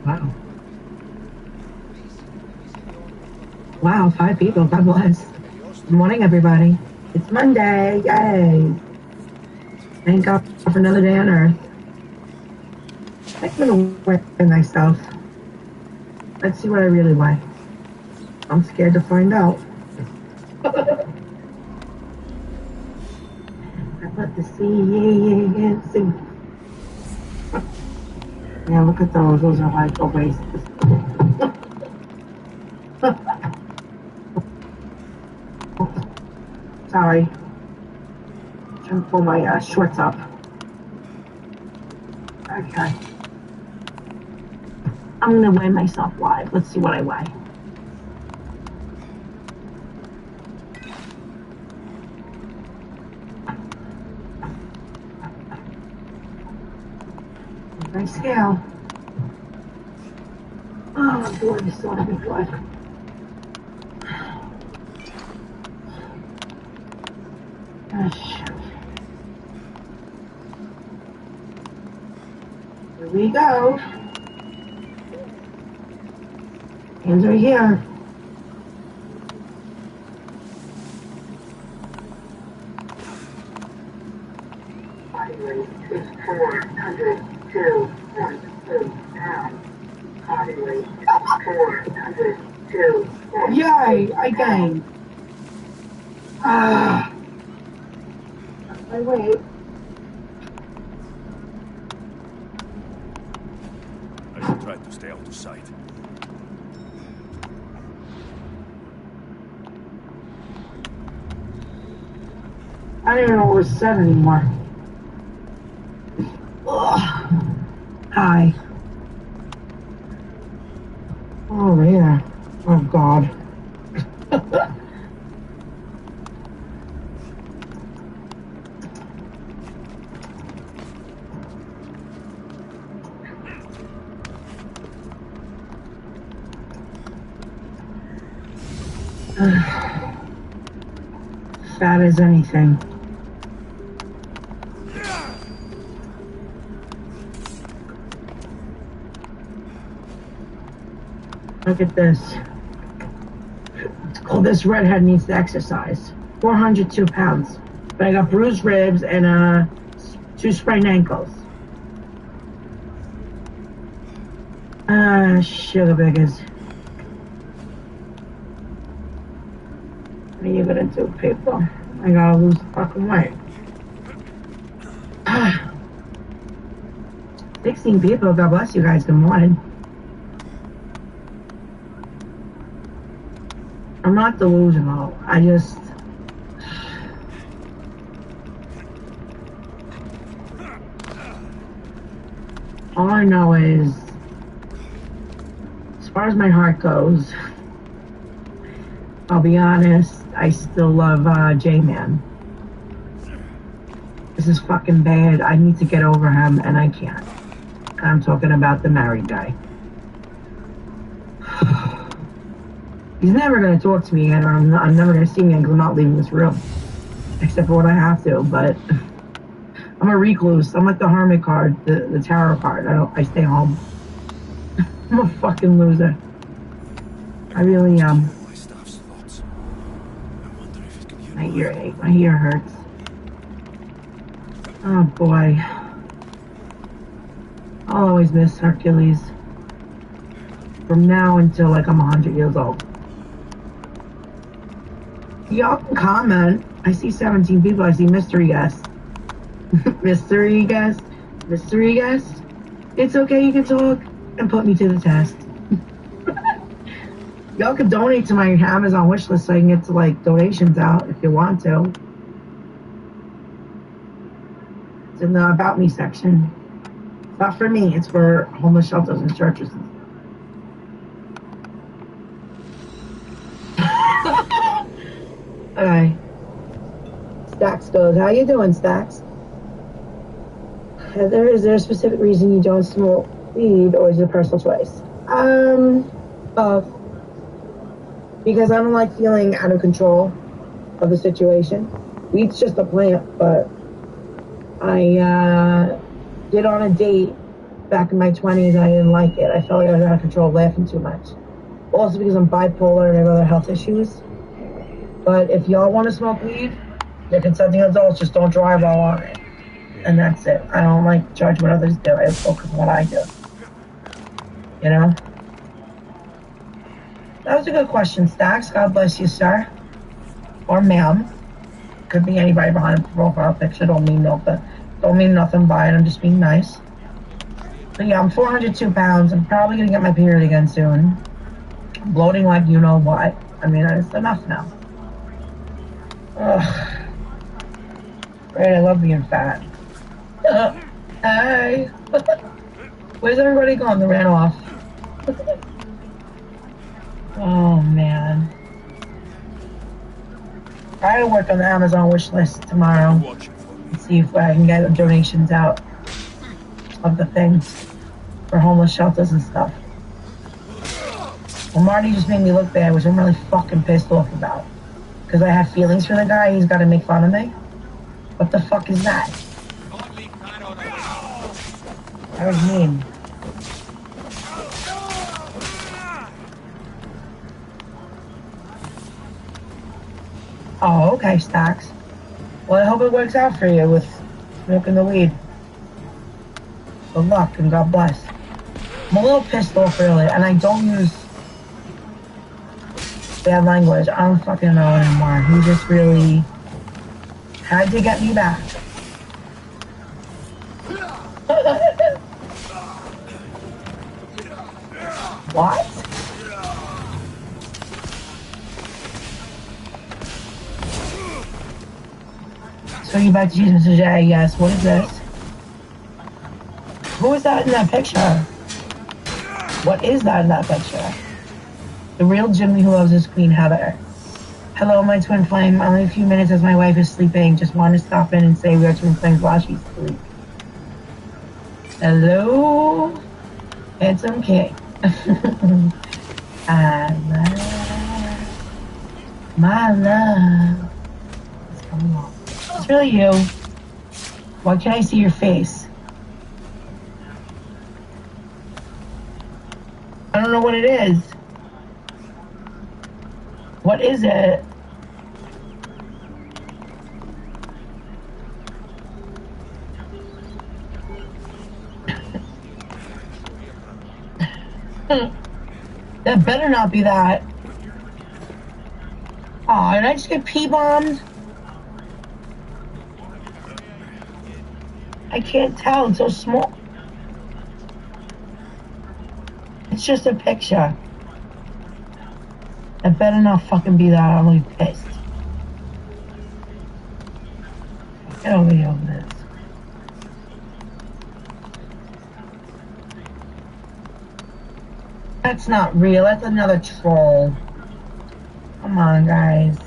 Wow. Wow, 5 people. God bless. Good morning, everybody. It's Monday. Yay. Thank God for another day on Earth. I'm going to weigh myself. Let's see what I really weigh. I'm scared to find out. I let the see. Yeah, look at those. Those are like oasis. Sorry. Trying to pull my shorts up. Okay. I'm gonna weigh myself live. Let's see what I weigh. My scale. Oh boy, this is gonna be good. Here we go. Hands are here. Body weight is 402.2 pounds. Body weight is 402. Yay! I gained. My weight. I should try to stay out of sight. I don't even know what was said anymore. Ugh. Hi. Oh, yeah. Oh, God. Fat as anything. Look at this. Oh, this redhead needs to exercise. 402 pounds. But I got bruised ribs and 2 sprained ankles. Sugar biggers. What are you gonna do, people? I gotta lose the fucking weight. 16 people, God bless you guys, good morning. I'm not delusional, I just... All I know is, as far as my heart goes, I'll be honest, I still love J-Man. This is fucking bad. I need to get over him, and I can't. And I'm talking about the married guy. He's never going to talk to me again, or I'm never going to see him again because I'm not leaving this room. Except for when I have to, but I'm a recluse. I'm like the hermit card, the tarot card. I stay home. I'm a fucking loser. I really am. My earache. My ear hurts. Oh boy. I'll always miss Hercules. From now until like I'm 100 years old. Y'all can comment. I see 17 people. I see mystery guest. Mystery guest. Mystery guest. It's okay, you can talk and put me to the test. Y'all can donate to my Amazon wish list so I can get to like donations out if you want to. It's in the About Me section. It's not for me, it's for homeless shelters and churches. Alright. Stacks goes, how you doing, Stacks? Is there a specific reason you don't smoke weed, or is it a personal choice? Both. Because I don't like feeling out of control of the situation. Weed's just a plant, but I did on a date back in my 20s and I didn't like it. I felt like I was out of control, laughing too much. Also because I'm bipolar and I have other health issues. But if y'all want to smoke weed, you're consenting adults, just don't drive while on it. And that's it. I don't like to judge what others do. I focus on what I do. You know? That was a good question, Stacks. God bless you, sir. Or ma'am. Could be anybody behind a profile picture. Don't mean nothing by it. I'm just being nice. But yeah, I'm 402 pounds. I'm probably going to get my period again soon. I'm bloating like you know what. I mean, it's enough now. Ugh. Great, I love being fat. Hey! Where's everybody gone? They ran off. Oh, man. I gotta work on the Amazon wish list tomorrow. And see if I can get donations out of the things for homeless shelters and stuff. Well, Marty just made me look bad, which I'm really fucking pissed off about. Because I have feelings for the guy, he's gotta make fun of me. What the fuck is that? That was mean. Oh, okay, Stacks. Well, I hope it works out for you with smoking the weed. Good luck and God bless. I'm a little pissed off really, and I don't use bad language. I don't fucking know anymore. He just really had to get me back. What? So you back to Jesus today? Yes. What is this? Who is that in that picture? What is that in that picture? The real Jimmy who loves his Queen Heather. Hello, my twin flame. Only a few minutes as my wife is sleeping. Just want to stop in and say we are twin flames while she's asleep. Hello, handsome king. I love my love. What's going on? It's really you. Why can't I see your face? I don't know what it is. What is it? That better not be that. Aw, did I just get P-bombed? I can't tell, it's so small. It's just a picture. It better not fucking be that, I'm gonna be pissed. Get over here over this. That's not real, that's another troll. Come on, guys.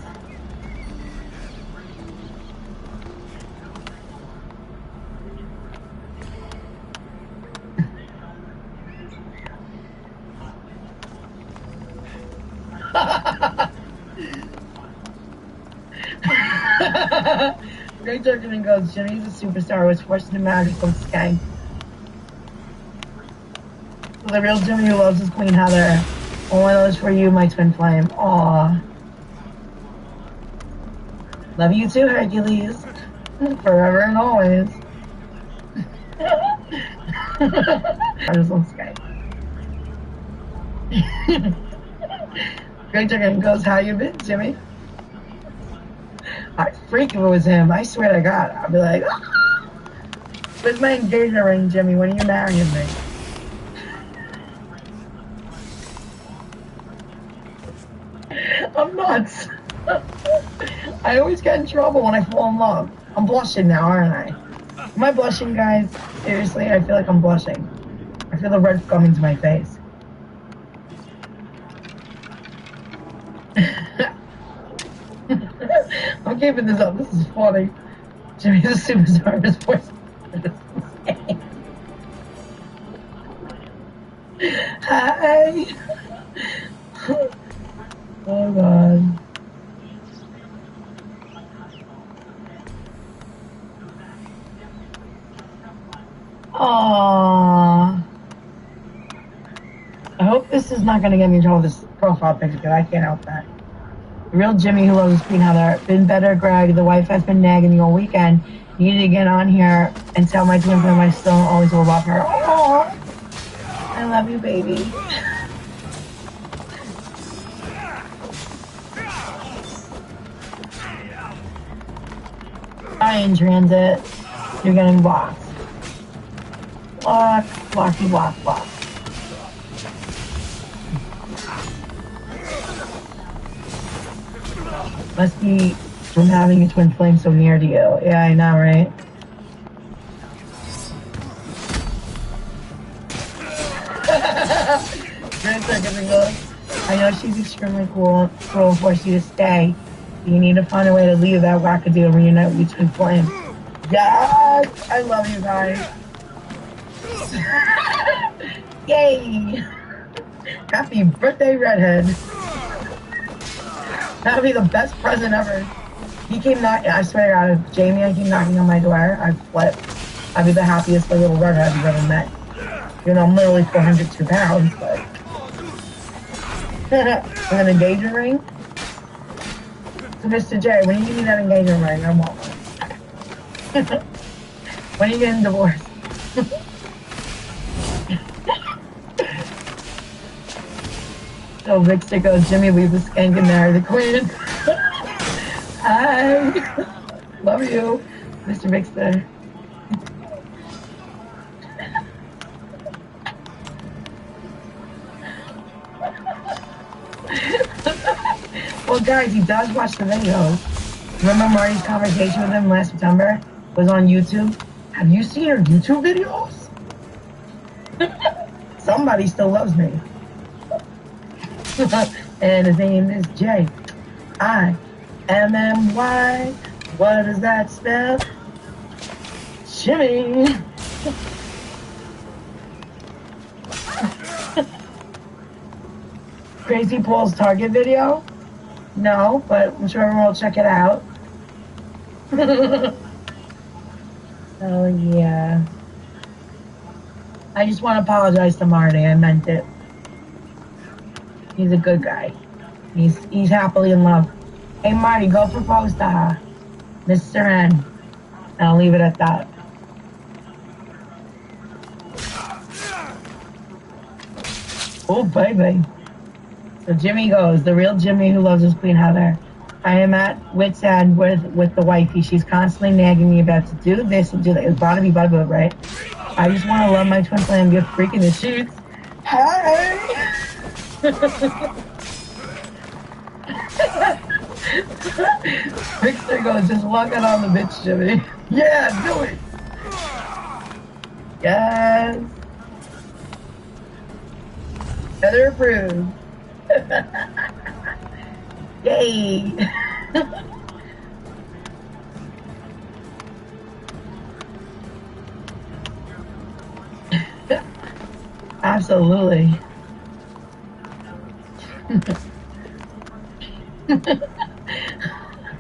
Great judgment goes, Jimmy's a superstar, was forced into magical skank. The real Jimmy who loves his Queen Heather. Only those for you, my twin flame. Aww. Love you too, Hercules. Forever and always. I just on Skype. Greg Chicken goes, how you been, Jimmy? I freak if it was him. I swear to God. I'll be like, ah! Where's my engagement ring, Jimmy? When are you marrying me? I'm nuts. I always get in trouble when I fall in love. I'm blushing now, aren't I? Am I blushing, guys? Seriously, I feel like I'm blushing. I feel the red coming to my face. I'm keeping this up. This is funny. Jimmy's a superstar. His voice. Hi. Oh God. Aww. I hope this is not gonna get me in trouble with this profile picture because I can't help that. The real Jimmy who loves Queen Heather. Been better, Greg. The wife has been nagging me all weekend. You need to get on here and tell my twin flame I still always will love her. Aww. I love you, baby. Hi, in transit. You're getting blocked. Block, blocky, block, block. Must be from having a twin flame so near to you. Yeah, I know, right? I know she's extremely cool and force you to stay. You need to find a way to leave that wackadoo and reunite with your twin flame. Yes! I love you guys. Yay! Happy birthday, Redhead. That would be the best present ever. He came knocking, I swear to God, if Jamie came knocking on my door, I'd flip. I'd be the happiest little redhead you've ever met. You know, I'm literally 402 pounds, but... With an engagement ring? So, Mr. J, when are you getting that engagement ring? I want one. When are you getting divorced? So Victor goes, Jimmy, leave the skank and marry the queen. Hi. Love you, Mr. Victor. Well, guys, he does watch the videos. Remember Marty's conversation with him last September? Was on YouTube. Have you seen her YouTube videos? Somebody still loves me. And his name is J. I-M-M-Y. What does that spell? Jimmy. Crazy Paul's Target video? No, but I'm sure everyone will check it out. Oh, yeah. I just want to apologize to Marty. I meant it. He's a good guy. He's happily in love. Hey, Marty, go propose to her. Mr. N. And I'll leave it at that. Oh, baby. So Jimmy goes, the real Jimmy who loves his Queen Heather. I am at wit's end with the wifey. She's constantly nagging me about to do this and do that. It's bada be bada boo, right? I just want to love my twin flame and be a freak in the sheets. Hi! Victor goes, just walk out on the bitch, Jimmy. Yeah, do it! Yes! Heather approved. Yay! Absolutely.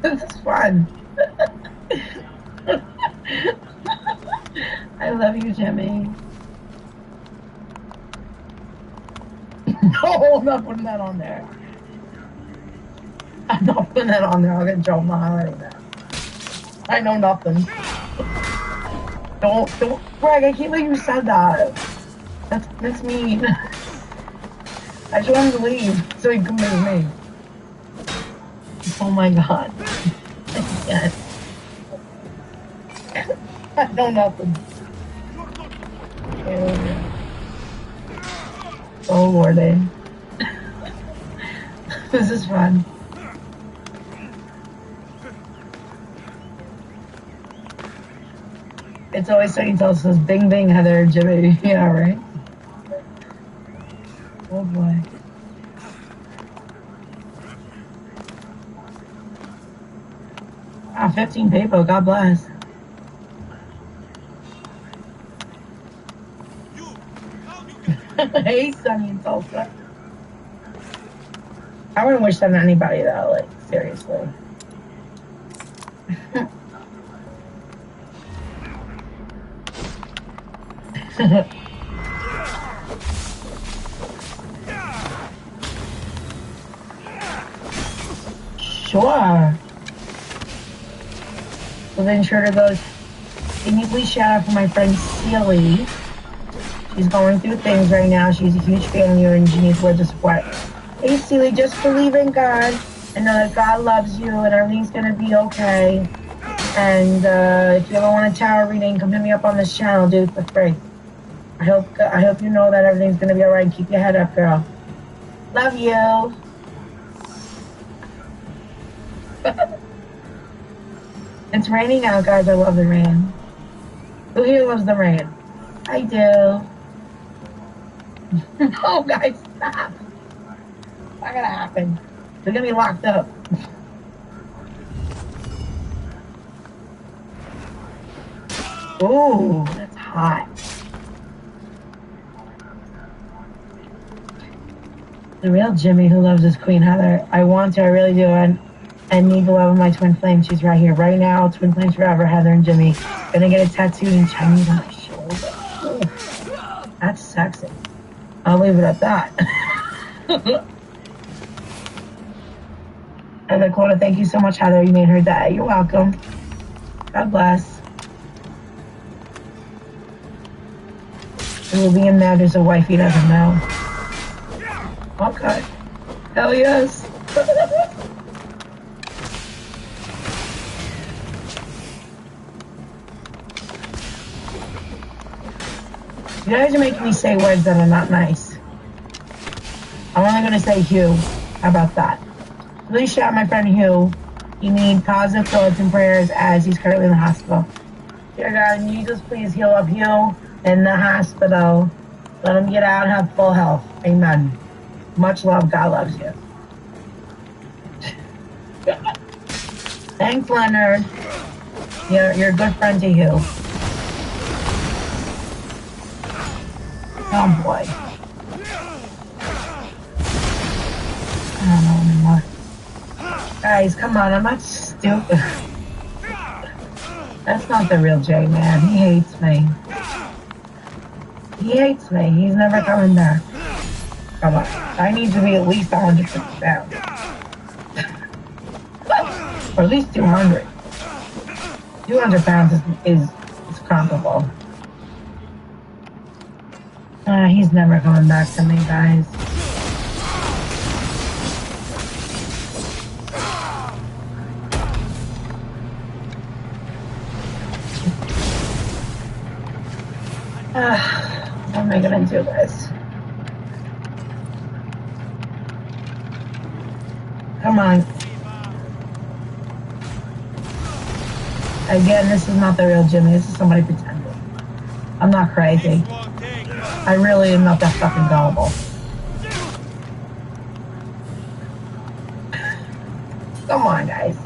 This is fun. I love you, Jimmy. No, I'm not putting that on there. I'm not putting that on there. I'll get in trouble for highlighting that. I know nothing. Don't, Greg, I can't believe you said that. That's mean. I just want him to leave so he can come with me. Oh my god. I can't. I know nothing. Oh lordy. This is fun. It's always Sunny tells us bing bing Heather Jimmy. Yeah, right? Oh boy. Ah, 15 people, God bless. Hey, Sunny and Tulsa. I wouldn't wish that on anybody though, like, seriously. Sure. So then Schroeder goes, can you please shout out for my friend Sealy? She's going through things right now. She's a huge fan of you and she needs words of support. Hey Sealy, just believe in God and know that God loves you and everything's gonna be okay. And if you ever want a tarot reading, come hit me up on this channel, dude, for free. I hope you know that everything's gonna be alright. Keep your head up, girl. Love you. It's raining out, guys. I love the rain. Who here loves the rain? I do. Oh, guys, stop. It's not gonna happen. They're gonna be locked up. Ooh, that's hot. The real Jimmy who loves his Queen Heather. I want to, I really do. And need the love of my twin flame. She's right here, right now. Twin flames forever, Heather and Jimmy. Gonna get it tattooed in Chinese on my shoulder. Ooh, that's sexy. I'll leave it at that. Heather Quota, thank you so much, Heather. You made her day. You're welcome. God bless. It will be in there. There's a wife he doesn't know. Okay. Hell yes. You guys are making me say words that are not nice. I'm only going to say Hugh. How about that? Please shout my friend Hugh. You need positive thoughts and prayers as he's currently in the hospital. Dear God, and you just please heal up Hugh in the hospital. Let him get out and have full health. Amen. Much love. God loves you. Thanks, Leonard. You're a good friend to Hugh. Oh boy. I don't know anymore. Guys, come on, I'm not stupid. That's not the real Jay, man. He hates me. He hates me. He's never coming back. Come on. I need to be at least 150 pounds. Or at least 200. 200 pounds is comparable. He's never coming back to me, guys. How am I gonna do this? Come on. Again, this is not the real Jimmy. This is somebody pretending. I'm not crazy. I really am not that fucking gullible. Come on, guys.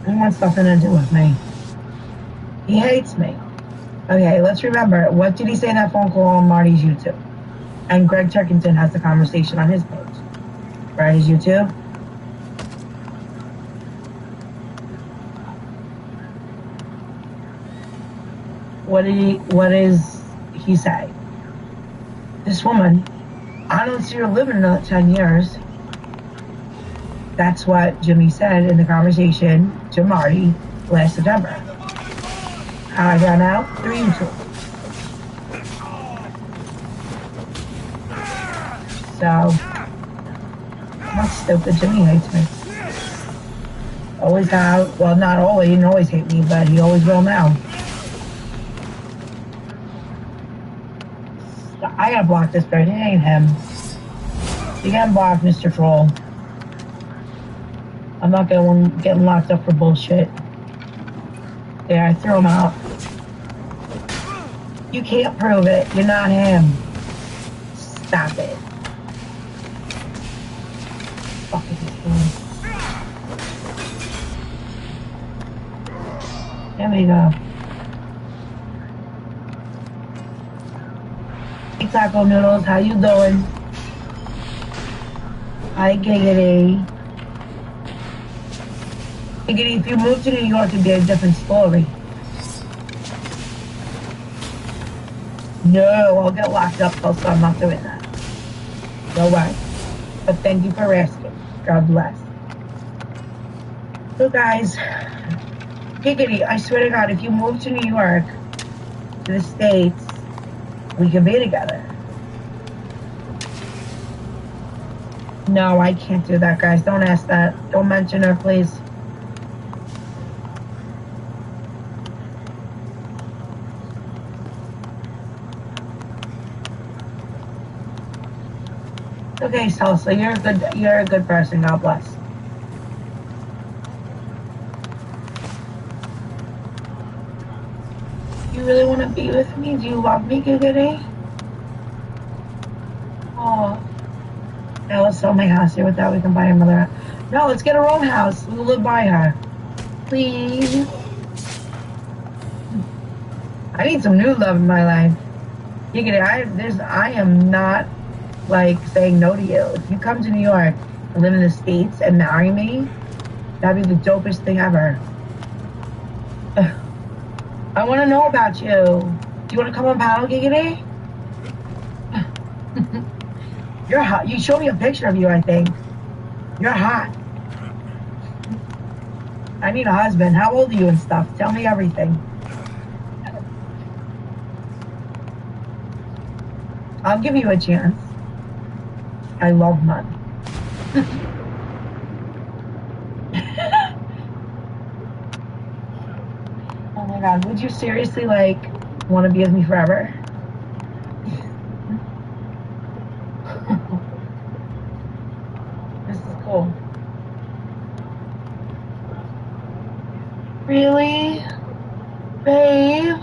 He wants nothing to do with me. He hates me. Okay, let's remember. What did he say in that phone call on Marty's YouTube? And Greg Turkington has the conversation on his page. Right, his YouTube? What does he say? This woman, I don't see her living another 10 years. That's what Jimmy said in the conversation to Marty last September. How I found out? Through YouTube. So, that's stupid. Jimmy hates me. Always have. Well, not always. He didn't always hate me, but he always will now. So I gotta block this person. It ain't him. You gotta block Mr. Troll. I'm not getting locked up for bullshit. Yeah, I threw him out. You can't prove it. You're not him. Stop it. Fuck is this doing? There we go. Hey, Taco Noodles, how you doing? Hi, Giggity. Giggity, if you moved to New York, it'd be a different story. No, I'll get locked up, so I'm not doing that. No way. But thank you for asking. God bless. So, guys, Giggity, I swear to God, if you move to New York, to the States, we can be together. No, I can't do that, guys. Don't ask that. Don't mention her, please. Okay, Salsa, you're a good person. God bless. You really want to be with me? Do you love me, Giggity? Oh. Now let's sell my house here. With that, we can buy another house. No, let's get our own house. We'll live by her. Please. I need some new love in my life. Giggity, I am not like saying no to you. If you come to New York and live in the States and marry me, that'd be the dopest thing ever. I want to know about you. Do you want to come on panel, Giggity? You're hot. You showed me a picture of you, I think. You're hot. I need a husband. How old are you and stuff? Tell me everything. I'll give you a chance. I love money. Oh my God, would you seriously like want to be with me forever? This is cool. Really? Babe?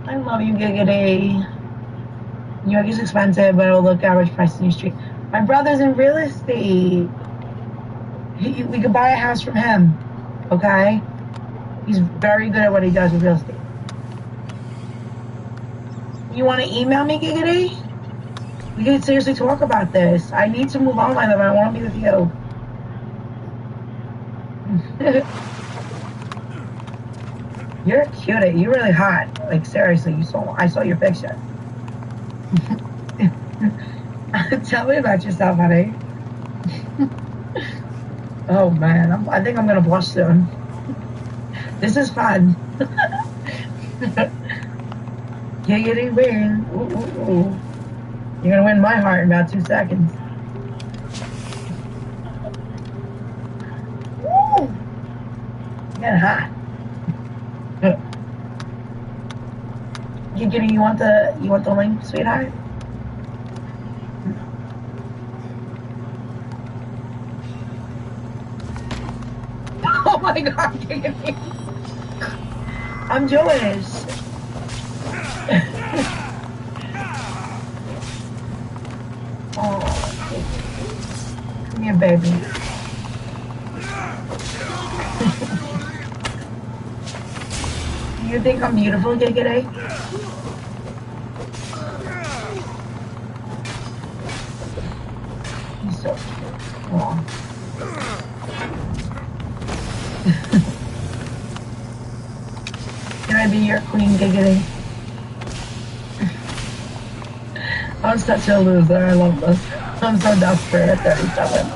I love you, Giggity. New York is expensive, but it'll look average price in your street. My brother's in real estate. We could buy a house from him, okay? He's very good at what he does with real estate. You want to email me, Giggity? We could seriously talk about this. I need to move on my life. I want to be with you. You're cute. You're really hot. Like, seriously, I saw your picture. Tell me about yourself, honey. Oh, man. I think I'm going to blush soon. This is fun. Giggity win. Ooh, ooh, ooh. You're going to win my heart in about 2 seconds. Woo! You're getting hot. Giggity, you want the link, sweetheart? Oh my God, Giggity. I'm Jewish. Oh, come here, baby. You think I'm beautiful, Giggity? He's so cute. Aww. Can I be your queen, Giggity? I'm such a loser. I love this. I'm so desperate at 37.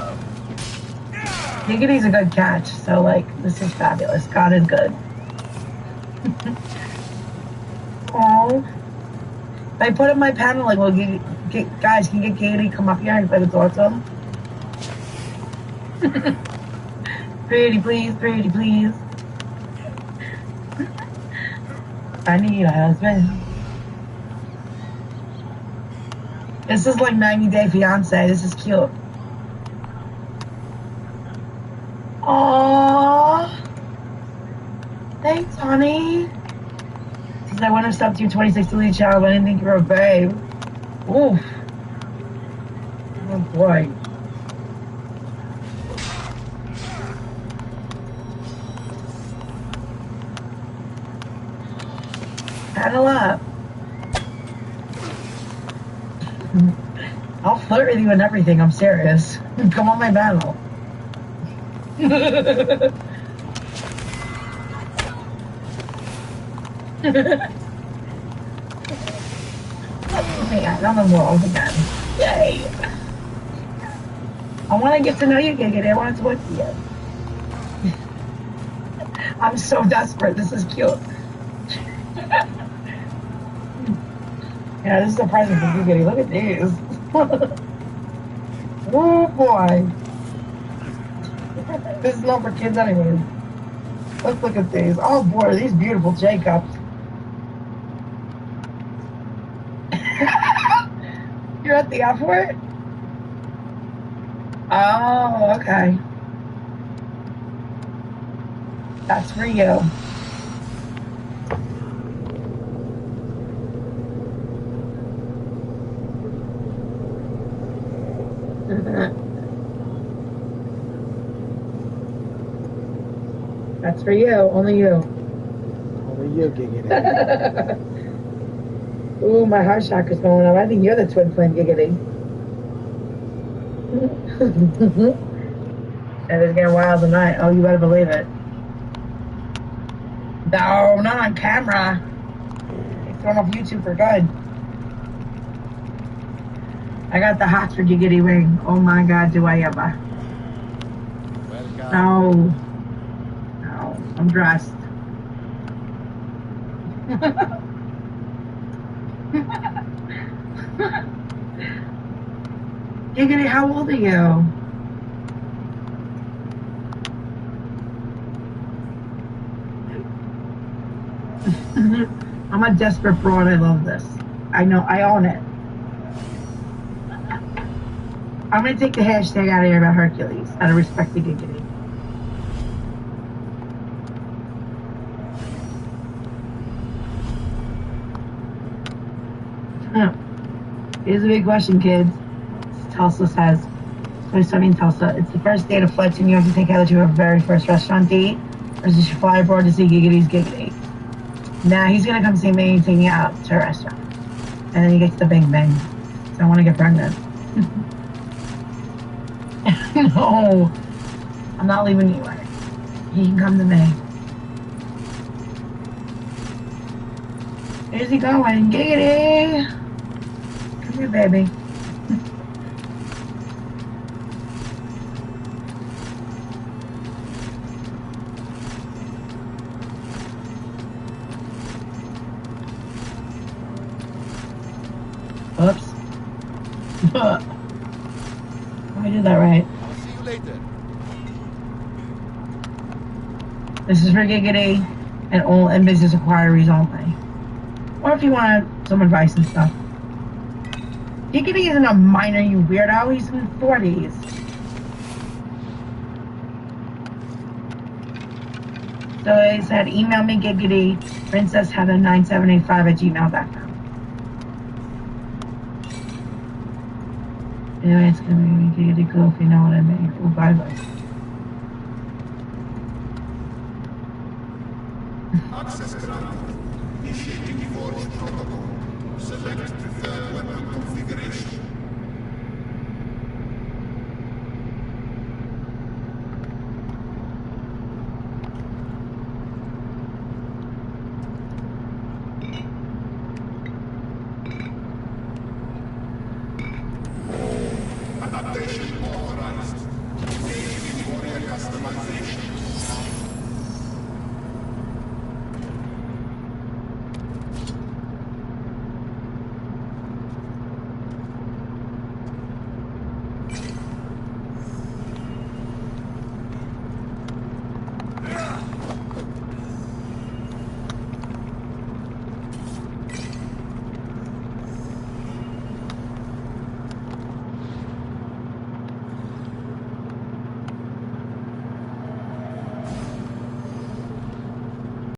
Giggity's a good catch, so like, this is fabulous. God is good. Oh. If I put in my panel, like, well, guys, can you get Giggity come up here and play the talk to him? Pretty please, pretty please. I need a husband. This is like 90 Day Fiance. This is cute. Aww. Thanks, honey. Since I went and stepped your 26 to lead child, I didn't think you were a babe. Oof. Oh boy. Paddle up. I'll flirt with you and everything, I'm serious. Come on my battle. Man, I'm in the world again. Yay. I want to get to know you, Giggity. I want to talk to you. I'm so desperate. This is cute. Yeah, this is a present for Giggity. Look at these. Oh boy. This is not for kids anyways. Let's look at these. Oh boy, these beautiful J-cups. You're at the airport? Oh, okay. That's for you. That's for you. Only you. Only you, Giggity. Ooh, my heart chakra's going up. I think you're the twin flame, Giggity. And it's getting wild tonight. Oh, you better believe it. No, not on camera. It's thrown off YouTube for good. I got the hots for Giggity ring. Oh my God, do I ever? No. No, I'm dressed. Giggity, how old are you? I'm a desperate broad. I love this. I know. I own it. I'm going to take the hashtag out of here about Hercules out of respect to Giggity. Here's a big question, kids. Tulsa says, so sunny in Tulsa. It's the first day to fly to New York to take Heather to her very first restaurant date, or does she fly abroad to see Giggity's Giggity? Nah, he's gonna come see me and take me out to a restaurant. And then he gets the bang bang. So I wanna get pregnant. No, I'm not leaving New York. He can come to me. Where's he going? Giggity! Come here, baby. Oops. I did that right. I'll see you later. This is for Giggity and all and business inquiries only. Or if you want some advice and stuff. Giggity isn't a minor, you weirdo. He's in his 40s. So it said, email me Giggity, princessheather9785@gmail.com. Anyway, it's gonna be Giggity cool if you know what I mean. Oh, bye bye. Access granted. Initiating force protocol. Select preferred weapon configuration.